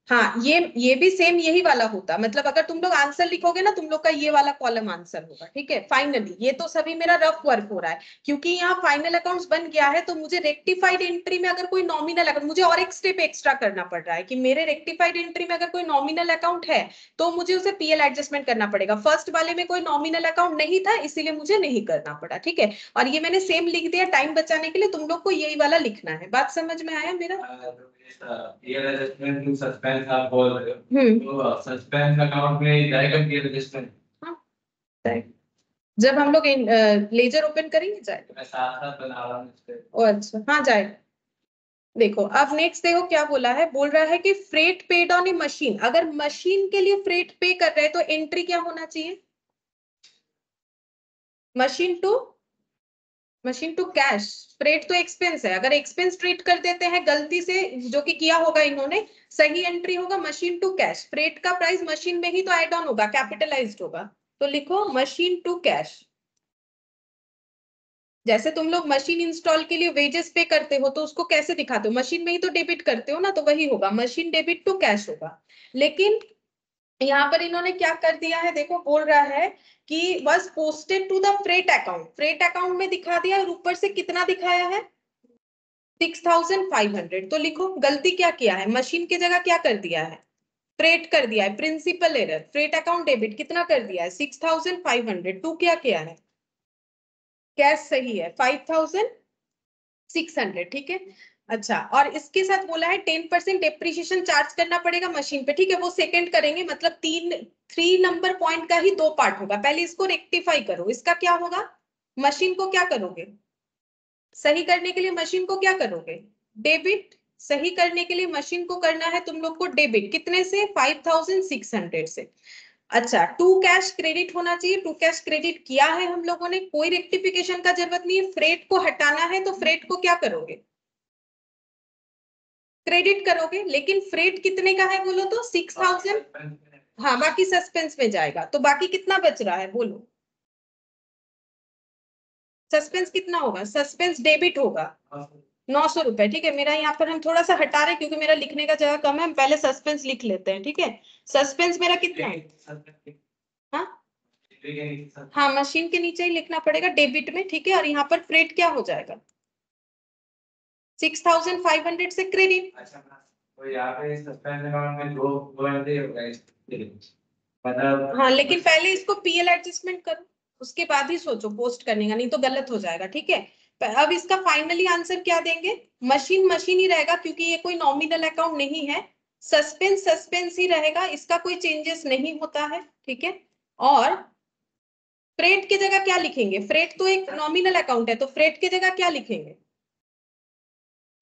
हाँ, ये भी सेम यही वाला होता, मतलब अगर तुम लोग आंसर लिखोगे ना, तुम लोग का ये वाला कॉलम आंसर होगा, ठीक है। फाइनली ये तो सभी मेरा रफ वर्क हो रहा है, क्योंकि यहाँ फाइनल अकाउंट्स बन गया है, तो मुझे रेक्टिफाइड एंट्री में अगर कोई नॉमिनल अकाउंट, मुझे और एक स्टेप एक्स्ट्रा करना पड़ रहा है कि मेरे रेक्टिफाइड एंट्री में अगर कोई नॉमिनल अकाउंट है तो मुझे उसे पीएल एडजस्टमेंट करना पड़ेगा। फर्स्ट वाले में कोई नॉमिनल अकाउंट नहीं था, इसीलिए मुझे नहीं करना पड़ा, ठीक है। और ये मैंने सेम लिख दिया टाइम बचाने के लिए, तुम लोग को यही वाला लिखना है। बात समझ में आया मेरा? पीएल एडजस्टमेंट टू सस्पेंस आप बोल रहे हो, तो सस्पेंस अकाउंट में जाएगा पीएल एडजस्टमेंट? हाँ, जब हम लोग लेजर ओपन करेंगे जाएगा। मैं साथ साथ बना रहा हूँ इसपे। ओ अच्छा, हाँ जाएगा। देखो अब नेक्स्ट देखो क्या बोला है, बोल रहा है कि freight paid on A machine. अगर मशीन के लिए फ्रेट पे कर रहे हैं तो एंट्री क्या होना चाहिए? Machine to cash. फ्रेट तो एक्सपेंस है, अगर एक्सपेंस ट्रीट कर देते हैं गलती से, जो कि किया होगा इन्होंने, सही एंट्री होगा मशीन टू कैश। फ्रेट का प्राइस मशीन में ही तो एड ऑन होगा, कैपिटलाइज्ड होगा, तो लिखो मशीन टू कैश। जैसे तुम लोग मशीन इंस्टॉल के लिए वेजेस पे करते हो तो उसको कैसे दिखाते हो? मशीन में ही तो डेबिट करते हो ना, तो वही होगा, मशीन डेबिट टू कैश होगा। लेकिन यहाँ पर इन्होंने क्या कर दिया है, देखो बोल रहा है कि बस posted to the freight account, freight account में दिखा दिया और ऊपर से कितना दिखाया है? 6500। तो लिखो गलती क्या किया है, मशीन की जगह क्या कर दिया है? फ्रेट कर दिया है, principle error. Freight account debit कितना कर दिया है? 6500। टू क्या किया है? कैश सही है, 5600, ठीक है। अच्छा, और इसके साथ बोला है 10% डेप्रिसिएशन चार्ज करना पड़ेगा मशीन पे, ठीक है, वो सेकंड करेंगे, मतलब 3 नंबर पॉइंट का ही 2 पार्ट होगा। पहले इसको रेक्टिफाई करो, इसका क्या होगा? मशीन को क्या करोगे सही करने के लिए? मशीन को क्या करोगे? डेबिट। सही करने के लिए मशीन को करना है तुम लोग को डेबिट, कितने से? 5600 से। अच्छा, टू कैश क्रेडिट होना चाहिए, टू कैश क्रेडिट किया है हम लोगों ने, कोई रेक्टिफिकेशन का जरूरत नहीं है। फ्रेट को हटाना है तो फ्रेट को क्या करोगे? क्रेडिट करोगे, लेकिन फ्रेट कितने का है बोलो तो? 6000। हाँ, बाकी सस्पेंस में जाएगा, तो बाकी कितना बच रहा है बोलो? सस्पेंस कितना होगा? सस्पेंस डेबिट होगा 900 रुपए, ठीक है। मेरा यहाँ पर हम थोड़ा सा हटा रहे क्योंकि मेरा लिखने का जगह कम है, हम पहले सस्पेंस लिख लेते हैं, ठीक है। सस्पेंस मेरा कितना है? हाँ हाँ, मशीन के नीचे ही लिखना पड़ेगा डेबिट में, ठीक है। और यहाँ पर फ्रेट क्या हो जाएगा? 6500 से क्रेडिट। तो यहाँ पे सस्पेंस अकाउंट में दो एंट्री होगा मतलब। हाँ, लेकिन पहले इसको पीएल एडजस्टमेंट करो, उसके बाद ही सोचो पोस्ट करने का, नहीं तो गलत हो जाएगा, ठीक है। अब इसका फाइनली आंसर क्या देंगे? मशीन मशीन ही रहेगा, क्योंकि ये कोई नॉमिनल अकाउंट नहीं है। सस्पेंस सस्पेंस ही रहेगा, इसका कोई चेंजेस नहीं होता है, ठीक है। और फ्रेट की जगह क्या लिखेंगे? फ्रेट तो एक नॉमिनल अकाउंट है, तो फ्रेट की जगह क्या लिखेंगे?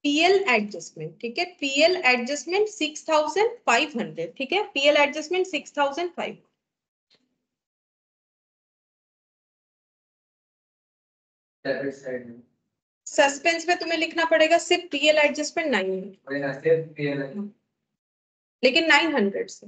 पीएल एडजस्टमेंट, ठीक है। पीएल एडजस्टमेंट 6500, ठीक है। PL adjustment 6500। डेबिट साइड में सस्पेंस में तुम्हें लिखना पड़ेगा सिर्फ पीएल एडजस्टमेंट 900, लेकिन 900 से।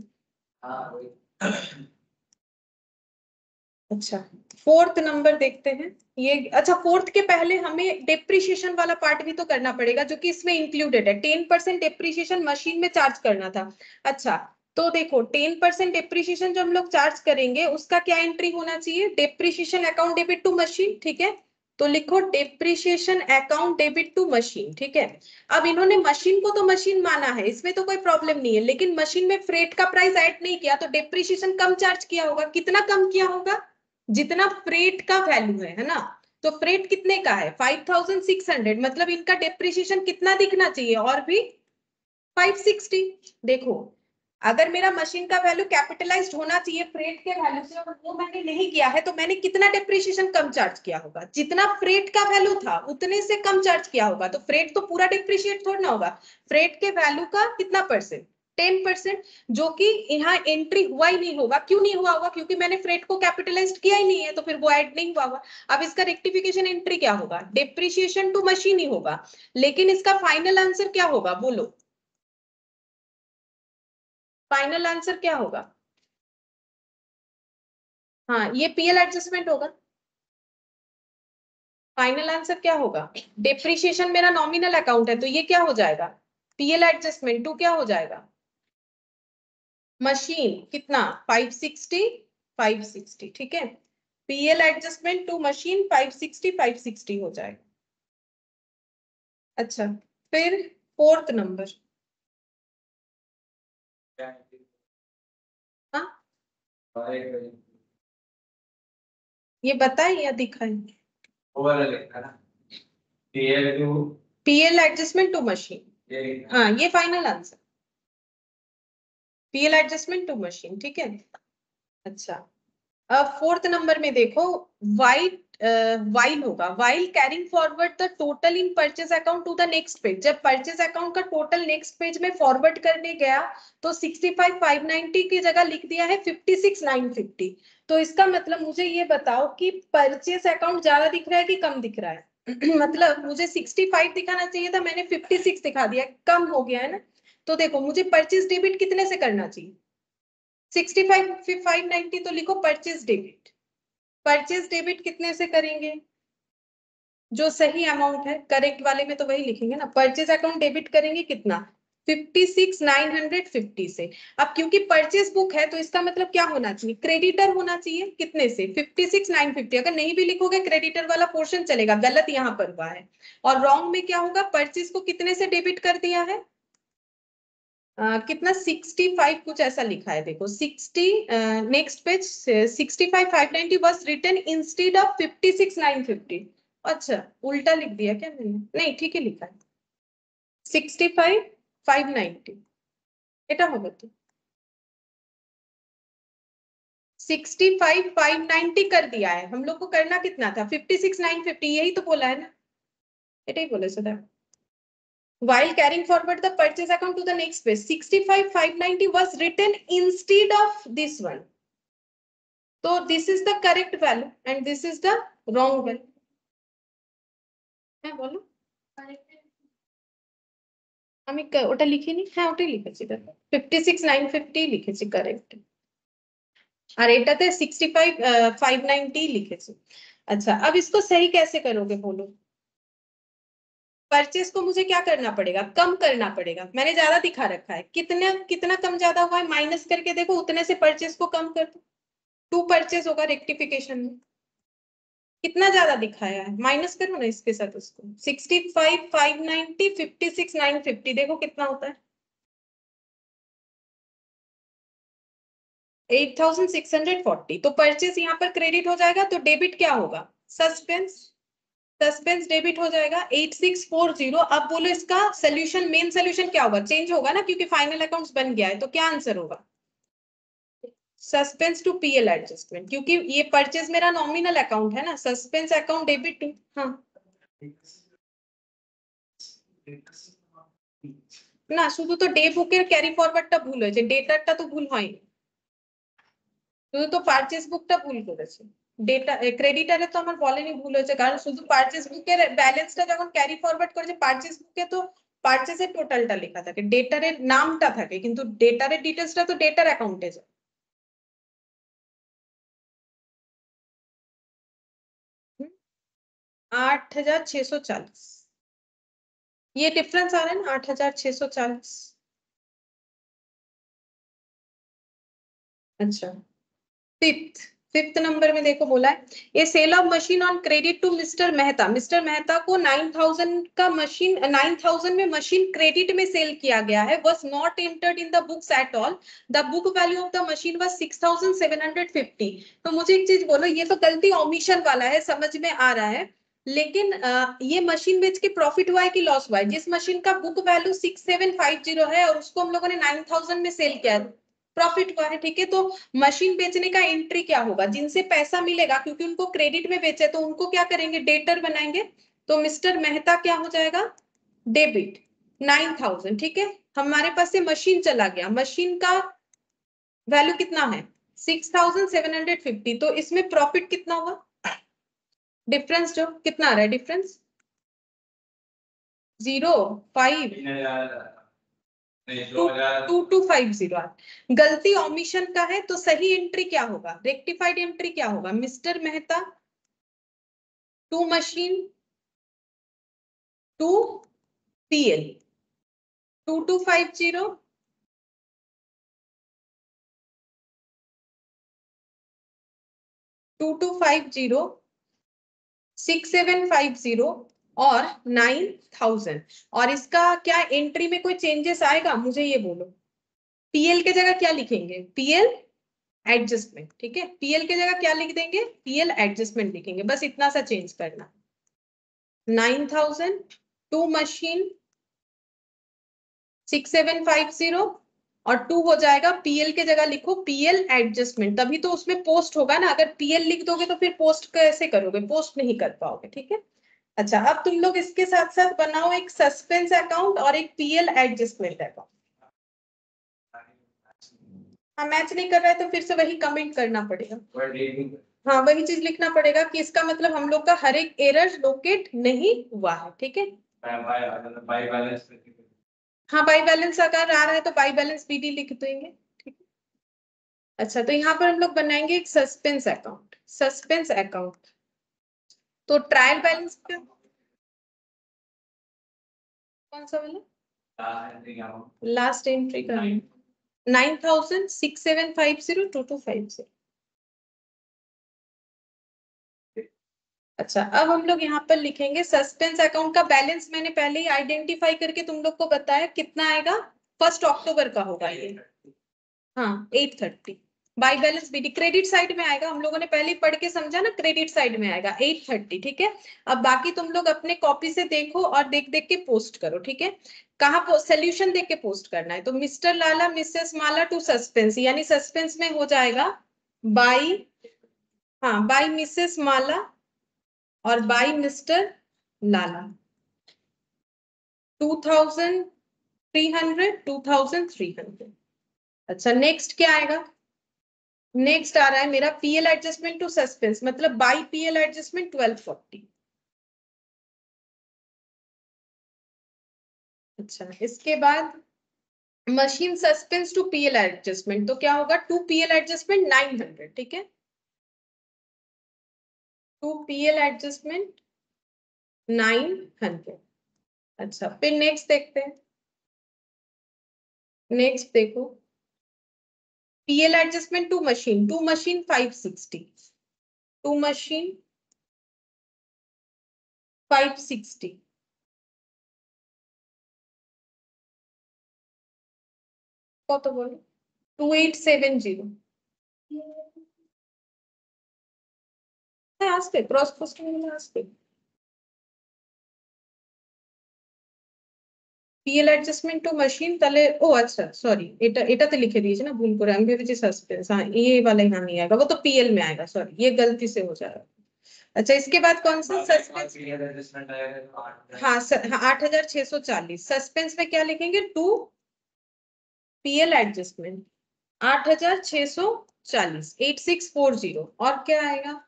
अच्छा, फोर्थ नंबर देखते हैं ये। अच्छा, फोर्थ के पहले हमें डेप्रिसिएशन वाला पार्ट भी तो करना पड़ेगा, जो कि इसमें इंक्लूडेड है। 10% डेप्रिसिएशन मशीन में चार्ज करना था। अच्छा, तो देखो 10% डेप्रिसिएशन जो हम लोग चार्ज करेंगे उसका क्या एंट्री होना चाहिए? Depreciation account debit to machine, ठीक है। तो लिखो depreciation account debit to machine, ठीक है। अब इन्होंने मशीन को तो मशीन माना है, इसमें तो कोई प्रॉब्लम नहीं है, लेकिन मशीन में फ्रेट का प्राइस ऐड नहीं किया, तो डेप्रिसिएशन कम चार्ज किया होगा। कितना कम किया होगा? जितना फ्रेट का वैल्यू है ना। तो फ्रेट कितने का है? 5600, मतलब इनका डेप्रिसिएशन कितना दिखना चाहिए? और भी 560। देखो, अगर मेरा मशीन का वैल्यू कैपिटलाइज्ड होना चाहिए फ्रेट के वैल्यू से, और वो मैंने नहीं किया है, तो मैंने कितना डेप्रिसिएशन कम चार्ज किया होगा? जितना फ्रेट का वैल्यू था उतने से कम चार्ज किया होगा। तो फ्रेट तो पूरा डेप्रिशिएट थोड़ा ना होगा, फ्रेट के वैल्यू का कितना परसेंट? 10%, जो कि यहाँ एंट्री हुआ ही नहीं होगा। क्यों नहीं हुआ होगा? क्योंकि मैंने फ्रेट को कैपिटलाइज्ड किया ही नहीं है, तो फिर वो ऐड नहीं हुआ होगा। अब इसका रेक्टिफिकेशन एंट्री क्या होगा? डेप्रिसिएशन टू मशीन ही होगा। लेकिन इसका फाइनल आंसर क्या होगा बोलो? फाइनल आंसर क्या होगा? हाँ, ये पीएल एडजस्टमेंट होगा। फाइनल आंसर क्या होगा? डेप्रिसिएशन मेरा नॉमिनल अकाउंट है, तो ये क्या हो जाएगा? पीएल एडजस्टमेंट टू क्या हो जाएगा? मशीन कितना? 560, 560, ठीक है। पीएल एडजस्टमेंट टू मशीन 560, 560 हो जाएगा। अच्छा, फिर फोर्थ नंबर। हाँ, ये बताए या दिखाए? पीएल एडजस्टमेंट टू मशीन, हाँ ये final answer. PL adjustment to machine, ठीक है। अच्छा, अब फोर्थ नंबर में देखो, वाइट वाइल होगा। While carrying forward the total in purchase account to the next page. जब परचेज अकाउंट का टोटल नेक्स्ट पेज में फॉरवर्ड करने गया, तो 65,590 की जगह लिख दिया है 56,950। तो इसका मतलब मुझे ये बताओ कि परचेज अकाउंट ज्यादा दिख रहा है कि कम दिख रहा है? मतलब मुझे 65 दिखाना चाहिए था, मैंने 56 दिखा दिया, कम हो गया है ना। तो देखो, मुझे परचेज डेबिट कितने से करना चाहिए? 65,590, तो लिखो परचेज डेबिट। परचेज डेबिट कितने से करेंगे? जो सही अमाउंट है, करेक्ट वाले में तो वही लिखेंगे ना। परचेज अकाउंट डेबिट करेंगे कितना? 56,950 से। अब क्योंकि परचेज बुक है, तो इसका मतलब क्या होना चाहिए? क्रेडिटर होना चाहिए। कितने से? 56,950। अगर नहीं भी लिखोगे क्रेडिटर वाला पोर्शन चलेगा, गलत यहाँ पर हुआ है। और रॉन्ग में क्या होगा? परचेज को कितने से डेबिट कर दिया है? कितना? 65 कुछ ऐसा लिखा है, देखो 60, next page. 65,590 was written instead of 56,950। अच्छा, उल्टा लिख दिया क्या मैंने? नहीं, ठीक ही लिखा है, 65,590 এটা হবে তো। 65,590 कर दिया है, हम लोग को करना कितना था? 56,950, यही तो बोला है ना, এটাই বলেছে দেখো। While carrying forward the purchase account to the next page, 65,590 was written instead of this one. So this is the correct value and this is the wrong value. হ্যাঁ বলো। আমি ওটা লিখিনি, হ্যাঁ ওটাই লিখেছি, দেখো 56,950 লিখেছি কারেক্ট, আর এটাতে 65,590 लिखेছি। अच्छा, अब इसको सही कैसे करोगे बोलो? परचेज को मुझे क्या करना पड़ेगा? कम करना पड़ेगा। मैंने ज्यादा दिखा रखा है, कितना कितना कम ज्यादा हुआ है माइनस करके देखो, उतने से परचेज को कम कर दो। 2 परचेज होगा रेक्टिफिकेशन में। कितना ज्यादा दिखाया है, माइनस करो ना इसके साथ उसको। 65,590, 56,950, देखो कितना होता है? 8,640। तो परचेज यहाँ पर क्रेडिट हो जाएगा, तो डेबिट क्या होगा? सस्पेंस। सस्पेंस डेबिट हो जाएगा 8640। अब बोलो इसका सोल्यूशन, मेन सोल्यूशन क्या होगा? चेंज होगा ना, क्योंकि फाइनल अकाउंट्स बन गया है, तो क्या आंसर होगा? सस्पेंस टू पीएल एडजस्टमेंट, क्योंकि ये परचेज मेरा नॉमिनल अकाउंट है ना। सस्पेंस अकाउंट डेबिट टू, हाँ না, শুধু তো ডে বুকের ক্যারি ফরওয়ার্ডটা ভুল হয়েছে, ডেটারটা তো ভুল হয়নি, শুধু তো পারচেজ বুকটা ভুল করেছে। ডেটা ক্রেডিটারে তো আমার বলেনি, ভুল হয়েছে, কারণ শুধু পারচেজ বুকের ব্যালেন্সটা যখন ক্যারি ফরওয়ার্ড করেছে পারচেজ বুকে তো পারচেজের টোটালটা লেখা থাকে, ডেটারের নামটা থাকে, কিন্তু ডেটারের ডিটেলসটা তো ডেটার অ্যাকাউন্টে যায়। 8640, ये डिफरेंस आ रहा है ना 8640। अच्छा, फिफ्थ नंबर में देखो बोला है ये sale of machine on credit to Mr Mehta. Mr Mehta को 9000 का मशीन 9000 में मशीन क्रेडिट में सेल किया गया है, was not entered in the books at all, the book value of the machine was 6750। तो मुझे एक चीज बोलो, ये तो गलती ओमिशन वाला है, समझ में आ रहा है, लेकिन ये मशीन बेच के प्रॉफिट हुआ है कि लॉस हुआ है? जिस मशीन का बुक वैल्यू 6750 है और उसको हम लोगों ने 9000 में सेल किया, प्रॉफिट हुआ है, ठीक है। तो मशीन बेचने का एंट्री क्या होगा? जिनसे पैसा मिलेगा, क्योंकि उनको क्रेडिट में बेचे, तो उनको क्या करेंगे? डेटर बनाएंगे। तो मिस्टर मेहता क्या हो जाएगा? डेबिट 9000, ठीक है। हमारे पास से मशीन चला गया, मशीन का वैल्यू कितना है? 6750, तो इसमें प्रॉफिट कितना हुआ? डिफरेंस जो कितना आ रहा है डिफरेंस? 05 2250। गलती ओमिशन का है, तो सही एंट्री क्या होगा? रेक्टिफाइड एंट्री क्या होगा? Mr Mehta to machine to PL 2250 2250 6750 और 9000। और इसका क्या एंट्री में कोई चेंजेस आएगा? मुझे ये बोलो। पीएल के जगह क्या लिखेंगे? पीएल एडजस्टमेंट, ठीक है। पीएल के जगह क्या लिख देंगे? पीएल एडजस्टमेंट लिखेंगे, बस इतना सा चेंज करना। 9000 टू मशीन 6750 और 2 हो जाएगा, पीएल के जगह लिखो पीएल एडजस्टमेंट, तभी तो उसमें पोस्ट होगा ना। अगर पीएल लिख दोगे तो फिर पोस्ट कैसे करोगे? पोस्ट नहीं कर पाओगे, ठीक है। अच्छा, अब तुम लोग इसके साथ साथ बनाओ एक सस्पेंस अकाउंट और एक पीएल एडजस्टमेंट अकाउंट। हाँ, मैच नहीं कर रहा है तो फिर से वही कमेंट करना पड़ेगा। हाँ, वही चीज लिखना पड़ेगा कि इसका मतलब हम लोग का हर एक एरर लोकेट नहीं हुआ है, ठीक है। हाँ, बाई बैलेंस अगर आ रहा है तो बाई बैलेंस बीडी लिख देंगे, ठीक है। अच्छा, तो यहाँ पर हम लोग बनाएंगे एक सस्पेंस अकाउंट। सस्पेंस अकाउंट तो ट्रायल बैलेंस का कौन सा वाला? लास्ट एंट्री का 9000 6750 2250। अच्छा, अब हम लोग यहाँ पर लिखेंगे सस्पेंस अकाउंट का बैलेंस। मैंने पहले ही आइडेंटिफाई करके तुम लोग को बताया कितना आएगा। 1 अक्टूबर का होगा ये। हाँ, 830। By balance BD credit side में आएगा, हम लोगों ने पहले ही पढ़ के समझा ना, क्रेडिट साइड में आएगा 830, ठीक है। अब बाकी तुम लोग अपने कॉपी से देखो और देख देख के पोस्ट करो, ठीक है। कहाँ सोल्यूशन देख के पोस्ट करना है? तो Mr Lala Mrs Mala to suspense, यानी सस्पेंस में हो जाएगा बाई, हाँ, बाई मिसेस माला और बाई मिस्टर लाला 2300 2300। अच्छा, नेक्स्ट क्या आएगा? नेक्स्ट आ रहा है मेरा पीएल एडजस्टमेंट टू सस्पेंस, मतलब बाई पीएल एडजस्टमेंट 1240। अच्छा, इसके बाद machine suspense to PL adjustment, तो क्या होगा? टू पीएल एडजस्टमेंट 900, ठीक है। To PL adjustment 900। अच्छा, फिर नेक्स्ट देखते हैं। नेक्स्ट देखो, PL adjustment to machine 560, to machine 560। কত বলো? 2870। হ্যাঁ, আসবে, ক্রস পোস্টিং গুলো আসবে। পিএল অ্যাডজাস্টমেন্ট টু মেশিন, তাহলে ও আচ্ছা সরি, এটাতে লিখে দিয়েছে না ভুল করে, আমি ভেবেছি सस्पेंस। हाँ, ये वाला यहाँ नहीं आएगा, वो तो पीएल में आएगा, सॉरी, ये गलती से हो जाएगा। अच्छा, इसके बाद कौन सा सस्पेंस? हाँ, 8640। सस्पेंस में क्या लिखेंगे? To PL adjustment 8640 8640। और क्या आएगा?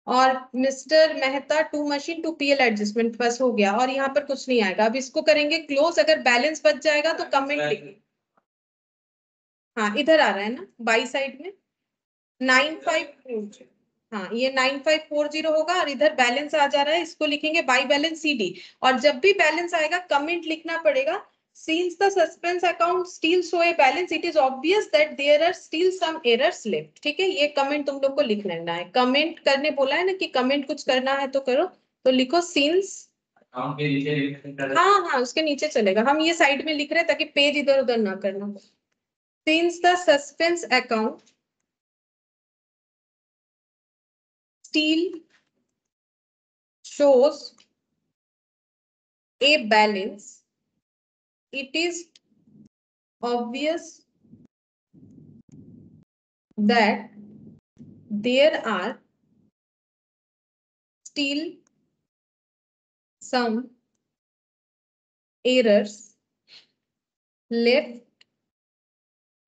और mister Mehta to machine to PL adjustment, बस हो गया। और यहाँ पर कुछ नहीं आएगा। अब इसको करेंगे क्लोज। अगर बैलेंस बच जाएगा तो कमेंट लिखिए। हाँ इधर आ रहा है ना बाई साइड में 9540। हाँ ये 9540 होगा और इधर बैलेंस आ जा रहा है, इसको लिखेंगे बाई बैलेंस CD। और जब भी बैलेंस आएगा कमेंट लिखना पड़ेगा। Since the suspense account still show a balance, it is obvious that there are still some errors left। ठीक है, ये कमेंट तुम लोग को लिख लेना है। कमेंट करने बोला है ना कि कमेंट कुछ करना है तो करो, तो लिखो सिंस। अकाउंट के नीचे हाँ हाँ उसके नीचे चलेगा, हम ये साइड में लिख रहे हैं ताकि पेज इधर उधर ना करना। Since the suspense account still shows a balance, it is obvious that there are still some errors left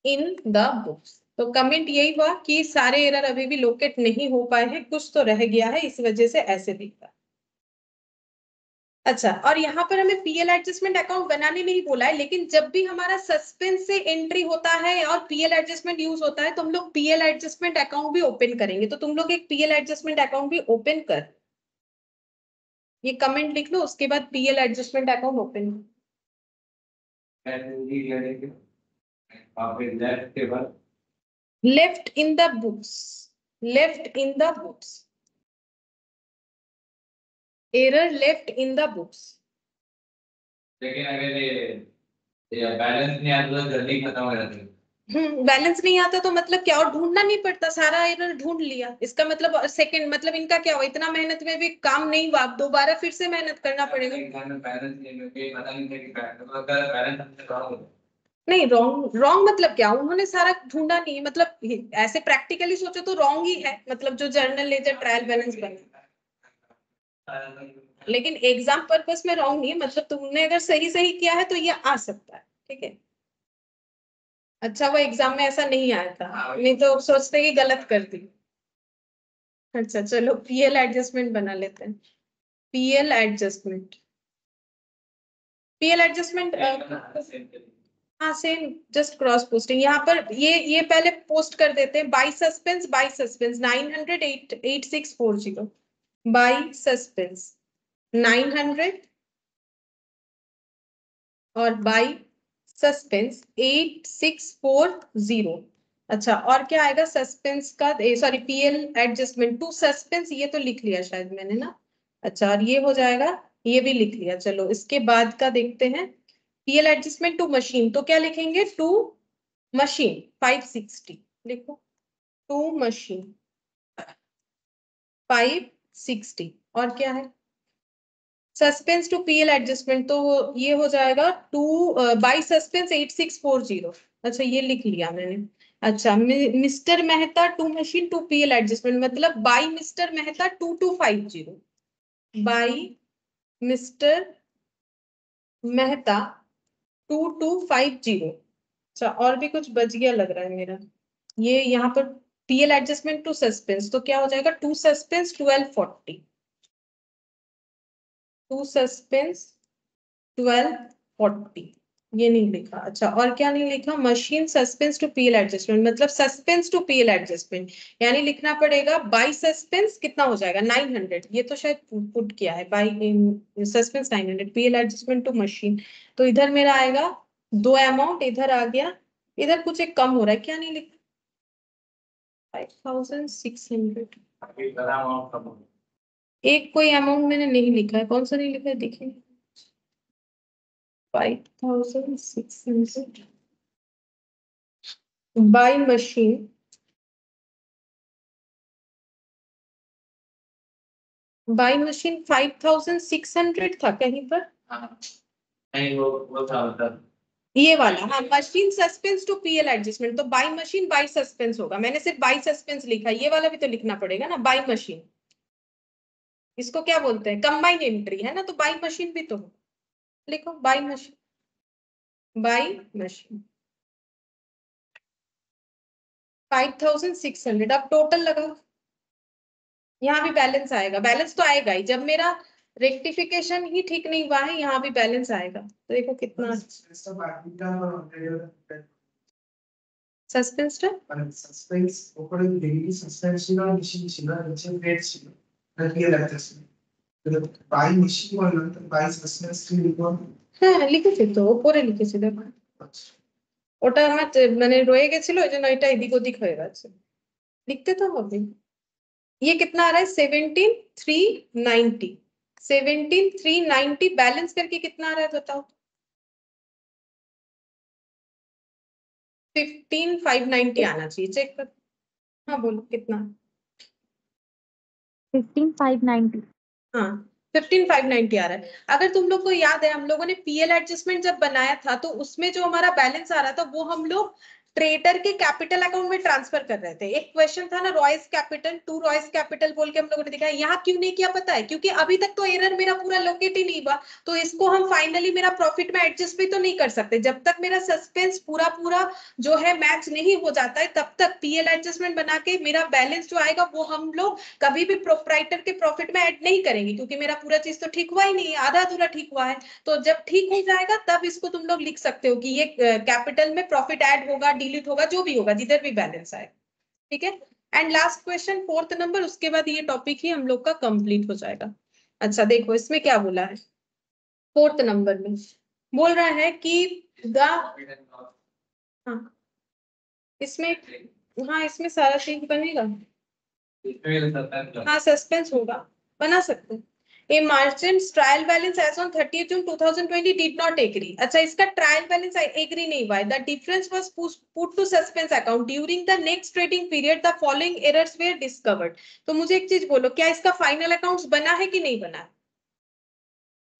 in the books। तो कमेंट यही हुआ कि सारे एरर अभी भी लोकेट नहीं हो पाए हैं, कुछ तो रह गया है, इस वजह से ऐसे दिखता है। अच्छा, और यहाँ पर हमें पीएल एडजस्टमेंट अकाउंट बनाने नहीं बोला है, लेकिन जब भी हमारा सस्पेंस से एंट्री होता है और पीएल एडजस्टमेंट यूज होता है तो हम लोग पीएल एडजस्टमेंट अकाउंट भी ओपन करेंगे। तो तुम लोग एक पीएल एडजस्टमेंट अकाउंट भी ओपन कर, ये कमेंट लिख लो, उसके बाद PL adjustment account open. Left in the books, left in the books, error left in the books. लेकिन अगर ये बैलेंस नहीं आता तो जल्दी खत्म हो जाती है। बैलेंस नहीं आता तो मतलब क्या, और ढूंढना नहीं पड़ता, सारा एरर ढूंढ लिया, इसका मतलब सेकंड, मतलब इनका क्या हुआ, इतना मेहनत में भी काम नहीं हुआ, अब दोबारा फिर से मेहनत करना पड़ेगा। एग्जाम में बैलेंस नहीं मुझे पता नहीं था कि बैलेंस हमसे रॉन्ग हो। नहीं रॉन्ग, रॉन्ग मतलब क्या, उन्होंने सारा ढूंढा नहीं, मतलब ऐसे प्रैक्टिकली सोचो तो रॉन्ग ही है, मतलब जो जर्नल लेजर ट्रायल बैलेंस बना, लेकिन एग्जाम पर्पस में रॉन्ग नहीं है, मतलब तुमने अगर सही सही किया है तो ये आ सकता है। ठीक है, अच्छा वो एग्जाम में ऐसा नहीं आया था, नहीं तो सोचते कि गलत कर दी। अच्छा चलो पीएल एडजस्टमेंट बना लेते हैं। पीएल एडजस्टमेंट, पीएल एडजस्टमेंट हाँ सेम, जस्ट क्रॉस पोस्टिंग। यहाँ पर ये पहले पोस्ट कर देते हैं, बाई सस्पेंस 900 8640, बाई सस्पेंस 900 और बाई सस्पेंस 8640। अच्छा और क्या आएगा सस्पेंस का, sorry PL adjustment to suspense, ये तो लिख लिया शायद मैंने ना। अच्छा और ये हो जाएगा, ये भी लिख लिया। चलो इसके बाद का देखते हैं, पीएल एडजस्टमेंट टू मशीन, तो क्या लिखेंगे, टू मशीन 560 लिखो, टू मशीन 560। और क्या है, सस्पेंस टू पीएल एडजस्टमेंट, तो ये हो जाएगा टू बाई सस्पेंस 8640। अच्छा ये लिख लिया मैंने। अच्छा Mr Mehta to machine to PL adjustment, मतलब by Mr Mehta 2250, by Mr Mehta 2250। अच्छा और भी कुछ बच गया लग रहा है मेरा, ये यहाँ पर पीएल एडजस्टमेंट टू सस्पेंस, तो क्या हो जाएगा, टू सस्पेंस 1240, टू सस्पेंस 1240, ये नहीं लिखा। अच्छा और क्या नहीं लिखा, machine suspense to PL adjustment, मतलब सस्पेंस टू पीएल एडजस्टमेंट, यानी लिखना पड़ेगा बाई सस्पेंस कितना हो जाएगा 900, ये तो शायद पुट किया है, by suspense 900 PL adjustment to machine. तो इधर मेरा आएगा दो अमाउंट, इधर आ गया, इधर कुछ एक कम हो रहा है, क्या नहीं लिखा, 5600। एक कोई अमाउंट मैंने नहीं लिखा है, कौन सा नहीं लिखा है देखिए, 5600 बाई मशीन, बाई मशीन 5600 था कहीं पर। नहीं वो था मतलब ये वाला हाँ, machine suspense to PL adjustment, तो बाई मशीन बाई सस्पेंस होगा, मैंने सिर्फ बाई सस्पेंस लिखा, ये वाला भी तो लिखना पड़ेगा ना, बाई मशीन, इसको क्या बोलते हैं, कंबाइन एंट्री है ना, तो बाई मशीन भी तो हो, लिखो बाई मशीन, बाई मशीन 5600। अब टोटल लगाओ, यहाँ भी बैलेंस आएगा, बैलेंस तो आएगा ही, जब मेरा रेक्टिफिकेशन ही ठीक नहीं हुआ है यहाँ भी बैलेंस आएगा। तो देखो कितना सस्पेंस সাসপেন্স উপরে ডিগ্রি সাসপেন্স ছিল মেশিন ছিল নিচে গ্রেড ছিল দিয়ে লাগতেছে বাই মেশিন বললাম তো বাই সাসপেন্স ছিল লিখো। হ্যাঁ লিখেছি তো, উপরে লিখেছি দেখো। ওটা আমার মানে রয়ে গেছিল ওই জন্য এটা এদিক ওদিক হয়ে গেছে, লিখতে তো হবে। ये कितना आ रहा है 17,390, 17,390 बैलेंस करके कितना आ रहा है बताओ। 15,590 आना चाहिए, चेक कर। हाँ बोलो कितना। 15,590। हाँ 15,590 आ रहा है। अगर तुम लोग को याद है हम लोगों ने पीएल एडजस्टमेंट जब बनाया था तो उसमें जो हमारा बैलेंस आ रहा था वो हम लोग ट्रेडर के कैपिटल अकाउंट में ट्रांसफर कर रहे थे। एक क्वेश्चन था ना Royce capital to Royce capital बोल के हम लोगों ने दिखाया। यहाँ क्यों नहीं किया पता है, क्योंकि अभी तक तो एरर मेरा पूरा लोकेट ही नहीं हुआ, तो इसको हम फाइनली मेरा प्रॉफिट में एडजस्ट भी तो नहीं कर सकते। जब तक मेरा सस्पेंस पूरा पूरा जो है मैच नहीं हो जाता है तब तक पीएल एडजस्टमेंट बना के मेरा बैलेंस जो आएगा वो हम लोग कभी भी प्रोप्राइटर के प्रॉफिट में ऐड नहीं करेंगे, क्योंकि मेरा पूरा चीज तो ठीक हुआ ही नहीं है, आधा अधूरा ठीक हुआ है। तो जब ठीक हो जाएगा तब इसको तुम लोग लिख सकते हो कि ये कैपिटल में प्रॉफिट ऐड होगा डिलीट होगा जो भी होगा जिधर भी बैलेंस आए, ठीक है। And last question 4th number, उसके बाद ये टॉपिक ही हम लोग का कंप्लीट हो जाएगा। अच्छा देखो इसमें क्या बोला है 4th नंबर में, बोल रहा है कि हाँ इसमें, हाँ इसमें सारा चीज बनेगा, हाँ सस्पेंस होगा, बना सकते हैं। A merchant's trial balance as on 30th June 2020 did not agree. अच्छा इसका ट्रायल बैलेंस एग्री नहीं हुआ है। The difference was put to suspense account during the next trading period. The following errors were discovered. तो मुझे एक चीज बोलो, क्या इसका फाइनल अकाउंट्स बना है कि नहीं बना है?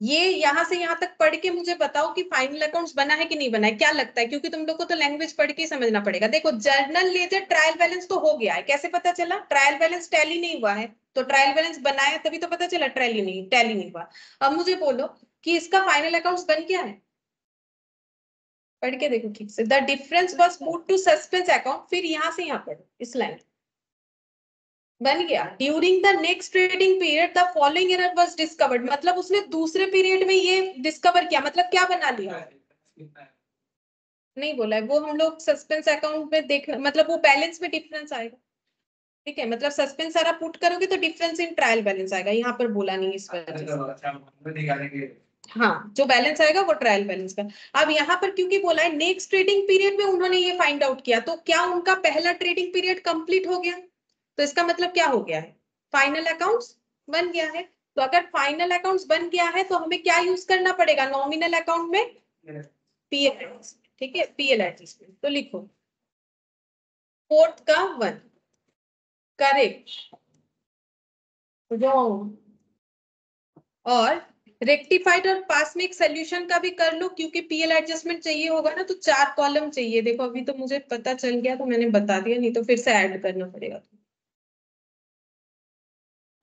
ये यहाँ से यहाँ तक पढ़ के मुझे बताओ कि फाइनल अकाउंट्स बना है कि नहीं बना है, क्या लगता है? क्योंकि तुम लोग को तो लैंग्वेज पढ़ के ही समझना पड़ेगा। देखो जर्नल लेजर ट्रायल बैलेंस तो हो गया है, कैसे पता चला? ट्रायल बैलेंस टैली नहीं हुआ है, तो ट्रायल बैलेंस बनाया तभी तो पता चला टैली नहीं हुआ। अब मुझे बोलो कि इसका फाइनल अकाउंट्स बन गया है, पढ़ के देखो ठीक से। The difference was put to suspense account, फिर यहाँ से यहाँ पढ़ो इस लाइन, बन गया। During the next trading period the following error was discovered, मतलब उसने दूसरे पीरियड में ये डिस्कवर किया, मतलब क्या बना लिया? नहीं बोला है वो, हम लोग सस्पेंस अकाउंट में देख, मतलब वो बैलेंस में डिफरेंस आएगा, ठीक है। मतलब सस्पेंस सारा पुट करोगे तो डिफरेंस इन ट्रायल बैलेंस आएगा, यहाँ पर बोला नहीं इस वजह से। हाँ जो बैलेंस आएगा वो ट्रायल बैलेंस का। अब यहाँ पर क्योंकि बोला है नेक्स्ट ट्रेडिंग पीरियड में उन्होंने ये फाइंड आउट किया, तो क्या उनका पहला ट्रेडिंग पीरियड कंप्लीट हो गया? तो इसका मतलब क्या हो गया है? फाइनल अकाउंट्स बन गया है। तो अगर फाइनल अकाउंट्स बन गया है तो हमें क्या यूज करना पड़ेगा नॉमिनल अकाउंट में? पीएल, ठीक है, पीएल एडजस्टमेंट। तो लिखो 4th का 1 करेक्ट रॉन्ग, और रेक्टिफाइड और पास में एक सोल्यूशन का भी कर लो, क्योंकि पीएल एडजस्टमेंट चाहिए होगा ना तो 4 कॉलम चाहिए। देखो अभी तो मुझे पता चल गया तो मैंने बता दिया, नहीं तो फिर से ऐड करना पड़ेगा।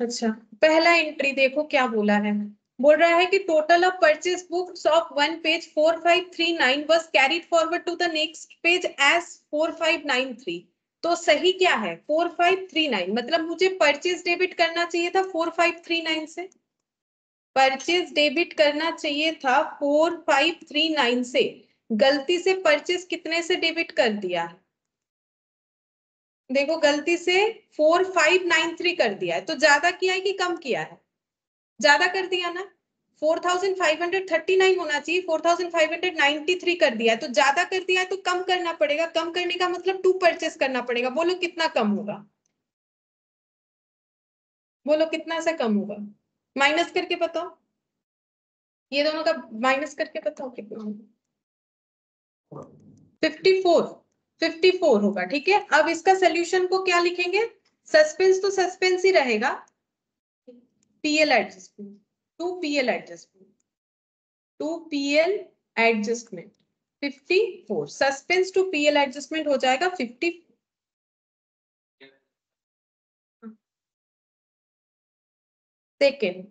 अच्छा पहला एंट्री देखो क्या बोला है, बोल रहा है कि total of purchase books of one page 4539 was carried forward to the next page as 4593। तो सही क्या है 4539, मतलब मुझे परचेज डेबिट करना चाहिए था 4539 से, परचेज डेबिट करना चाहिए था 4539 से, गलती से परचेज कितने से डेबिट कर दिया है? देखो गलती से 4593 कर दिया है, तो ज्यादा किया है कि कम किया है? ज्यादा कर दिया ना, 4539 होना चाहिए, 4593 कर दिया है, तो ज्यादा कर दिया है तो कम करना पड़ेगा। कम करने का मतलब 2 परचेस करना पड़ेगा। बोलो कितना कम होगा, बोलो कितना से कम होगा, माइनस करके बताओ, ये दोनों का माइनस करके बताओ कितना होगा। 54 होगा, ठीक है। अब इसका सोल्यूशन को क्या लिखेंगे? सस्पेंस तो सस्पेंस ही रहेगा, PL adjustment to PL adjustment to PL adjustment 54, suspense to PL adjustment हो जाएगा 50। सेकेंड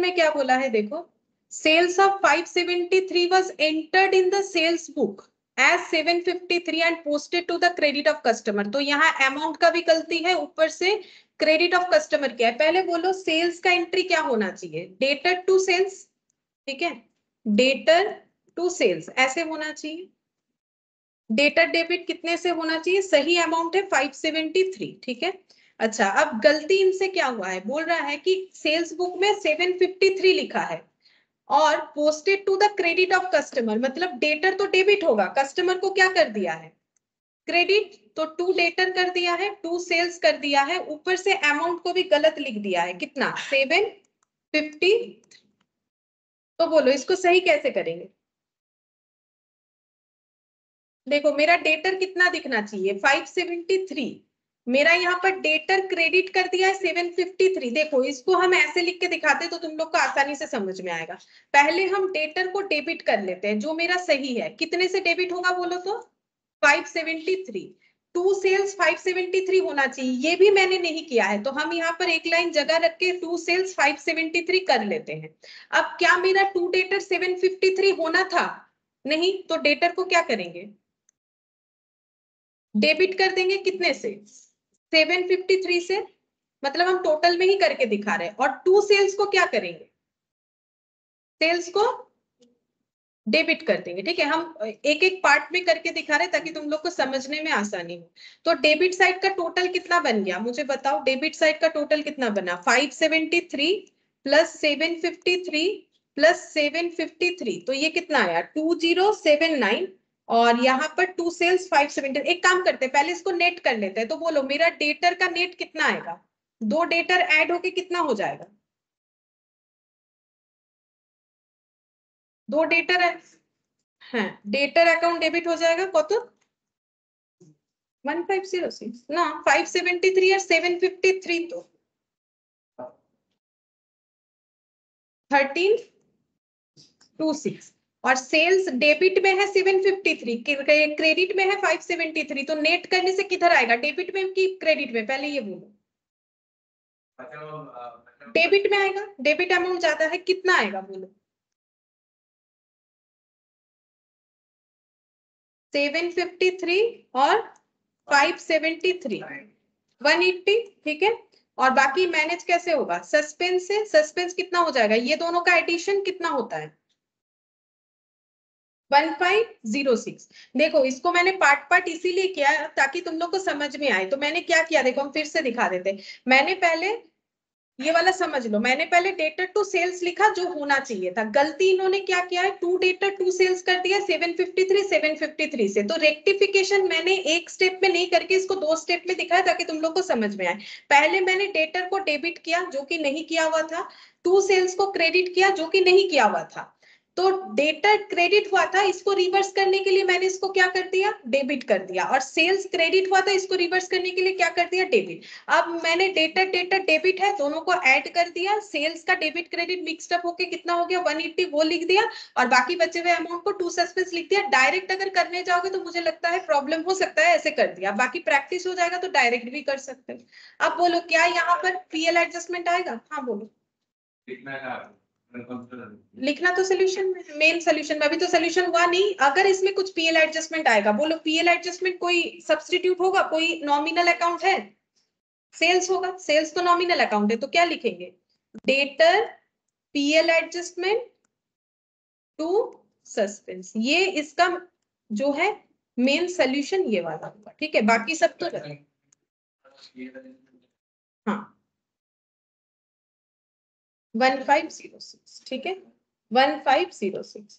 में क्या बोला है देखो, sales of 573 was entered in the sales book as 753 and posted to the credit of customer. तो यहाँ अमाउंट का भी गलती है, ऊपर से क्रेडिट ऑफ कस्टमर क्या है, पहले बोलो सेल्स का एंट्री क्या होना चाहिए, डेटर टू सेल्स, ठीक है, डेटर टू सेल्स ऐसे होना चाहिए। डेटर डेबिट कितने से होना चाहिए, सही अमाउंट है 573, ठीक है। अच्छा, अब गलती इनसे क्या हुआ है, बोल रहा है कि सेल्स बुक में 753 लिखा है और posted to the credit of customer, मतलब डेटर तो डेबिट होगा, कस्टमर को क्या कर दिया है क्रेडिट, तो टू डेटर कर दिया है, टू सेल्स कर दिया है, ऊपर से अमाउंट को भी गलत लिख दिया है, कितना 750। तो बोलो इसको सही कैसे करेंगे, देखो मेरा डेटर कितना दिखना चाहिए 573, मेरा यहाँ पर डेटर क्रेडिट कर दिया है 753, देखो इसको हम ऐसे लिख के दिखाते तो तुम लोग को आसानी से समझ में आएगा। पहले हम डेटर को डेबिट कर लेते हैं, जो मेरा सही है, कितने से डेबिट होगा बोलो तो 573, टू सेल्स 573 होना चाहिए, ये भी मैंने नहीं किया है, तो हम यहाँ पर एक लाइन जगह रख के टू सेल्स 573 कर लेते हैं। अब क्या मेरा टू डेटर 753 होना था, नहीं, तो डेटर को क्या करेंगे, डेबिट कर देंगे, कितने से 753 से, मतलब हम टोटल में ही करके दिखा रहे हैं, और टू सेल्स को क्या करेंगे, सेल्स को डेबिट कर देंगे, ठीक है। हम एक एक पार्ट में करके दिखा रहे हैं ताकि तुम लोग को समझने में आसानी हो। तो डेबिट साइड का टोटल कितना बन गया मुझे बताओ, डेबिट साइड का टोटल कितना बना, 573 प्लस 753 प्लस 753, तो ये कितना आया 2079, और यहाँ पर टू सेल्स 570। एक काम करते हैं, पहले इसको नेट कर लेते हैं, तो बोलो मेरा डेटर का नेट कितना आएगा, दो डेटर ऐड होके कितना हो जाएगा, दो डेटर है, हाँ डेटर अकाउंट डेबिट हो जाएगा कत 1506 ना 573 और 753 तो 1326, और सेल्स डेबिट में है 753, क्रेडिट में है 573, तो नेट करने से किधर आएगा, डेबिट में कि क्रेडिट में, पहले ये बोलो। डेबिट में आएगा, डेबिट अमाउंट ज्यादा है, कितना आएगा बोलो 753 और 573 180, ठीक है। और बाकी मैनेज कैसे होगा, सस्पेंस से, सस्पेंस कितना हो जाएगा, ये दोनों का एडिशन कितना होता है 1506। देखो इसको मैंने पार्ट पार्ट इसीलिए किया ताकि तुम लोग को समझ में आए, तो मैंने क्या किया देखो, हम फिर से दिखा देते, मैंने पहले ये वाला समझ लो, मैंने पहले डेटर टू सेल्स लिखा जो होना चाहिए था, गलती इन्होंने क्या किया है, टू डेटर टू सेल्स कर दिया 753 से, तो रेक्टिफिकेशन मैंने एक स्टेप में नहीं करके इसको दो स्टेप में दिखाया ताकि तुम लोग को समझ में आए। पहले मैंने डेटर को डेबिट किया जो कि नहीं किया हुआ था, टू सेल्स को क्रेडिट किया जो कि नहीं किया हुआ था, तो डेटर क्रेडिट हुआ था, इसको रिवर्स करने के लिए मैंने इसको क्या कर दिया, डेबिट कर दिया, और सेल्स क्रेडिट हुआ था, इसको रिवर्स करने के लिए क्या कर दिया, डेबिट। अब मैंने डेटर डेटर डेबिट है, दोनों को ऐड कर दिया, सेल्स का डेबिट क्रेडिट मिक्स्ड अप होके कितना हो गया 180, वो लिख दिया, और बाकी बचे हुए अमाउंट को टू सस्पेंस लिख दिया। डायरेक्ट अगर करने जाओगे तो मुझे लगता है प्रॉब्लम हो सकता है, ऐसे कर दिया, बाकी प्रैक्टिस हो जाएगा तो डायरेक्ट भी कर सकते हो। अब बोलो क्या यहाँ पर पीएल एडजस्टमेंट आएगा, हाँ बोलो, लिखना तो सोल्यूशन में, मेन सोल्यूशन में, अभी तो सोल्यूशन हुआ नहीं, अगर इसमें कुछ पीएल एडजस्टमेंट आएगा, बोलो पीएल एडजस्टमेंट कोई सब्स्टिट्यूट होगा, कोई नॉमिनल अकाउंट है, सेल्स होगा, सेल्स तो नॉमिनल अकाउंट है, तो क्या लिखेंगे, debtor PL adjustment to suspense, ये इसका जो है मेन सोल्यूशन ये वाला होगा, ठीक है, बाकी सब तो हाँ 1506, ठीक है 1506,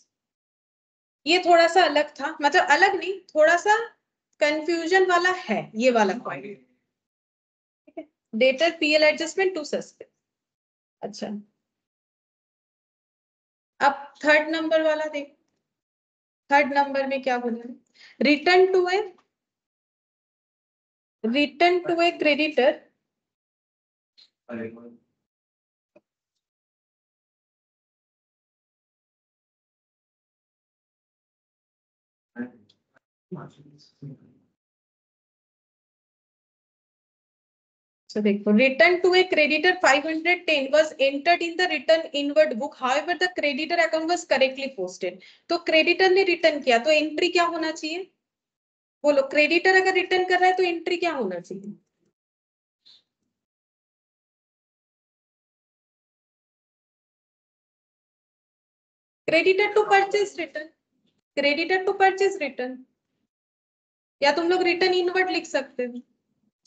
ये थोड़ा सा अलग था, मतलब अलग नहीं, थोड़ा सा कंफ्यूजन वाला है ये वाला पॉइंट, ठीक है, debtor PL adjustment to suspense. अच्छा अब थर्ड नंबर वाला देख, थर्ड नंबर में क्या बोला है, return to a creditor, so देखो return to a creditor 510 was entered in the return inward book, however the creditor account was correctly posted, तो creditor ने रिटर्न किया तो एंट्री क्या होना चाहिए, बोलो क्रेडिटर अगर रिटर्न कर रहा है तो एंट्री क्या होना चाहिए, creditor to purchase return, creditor to purchase return, या तुम लोग रिटर्न इनवर्ड लिख सकते हो,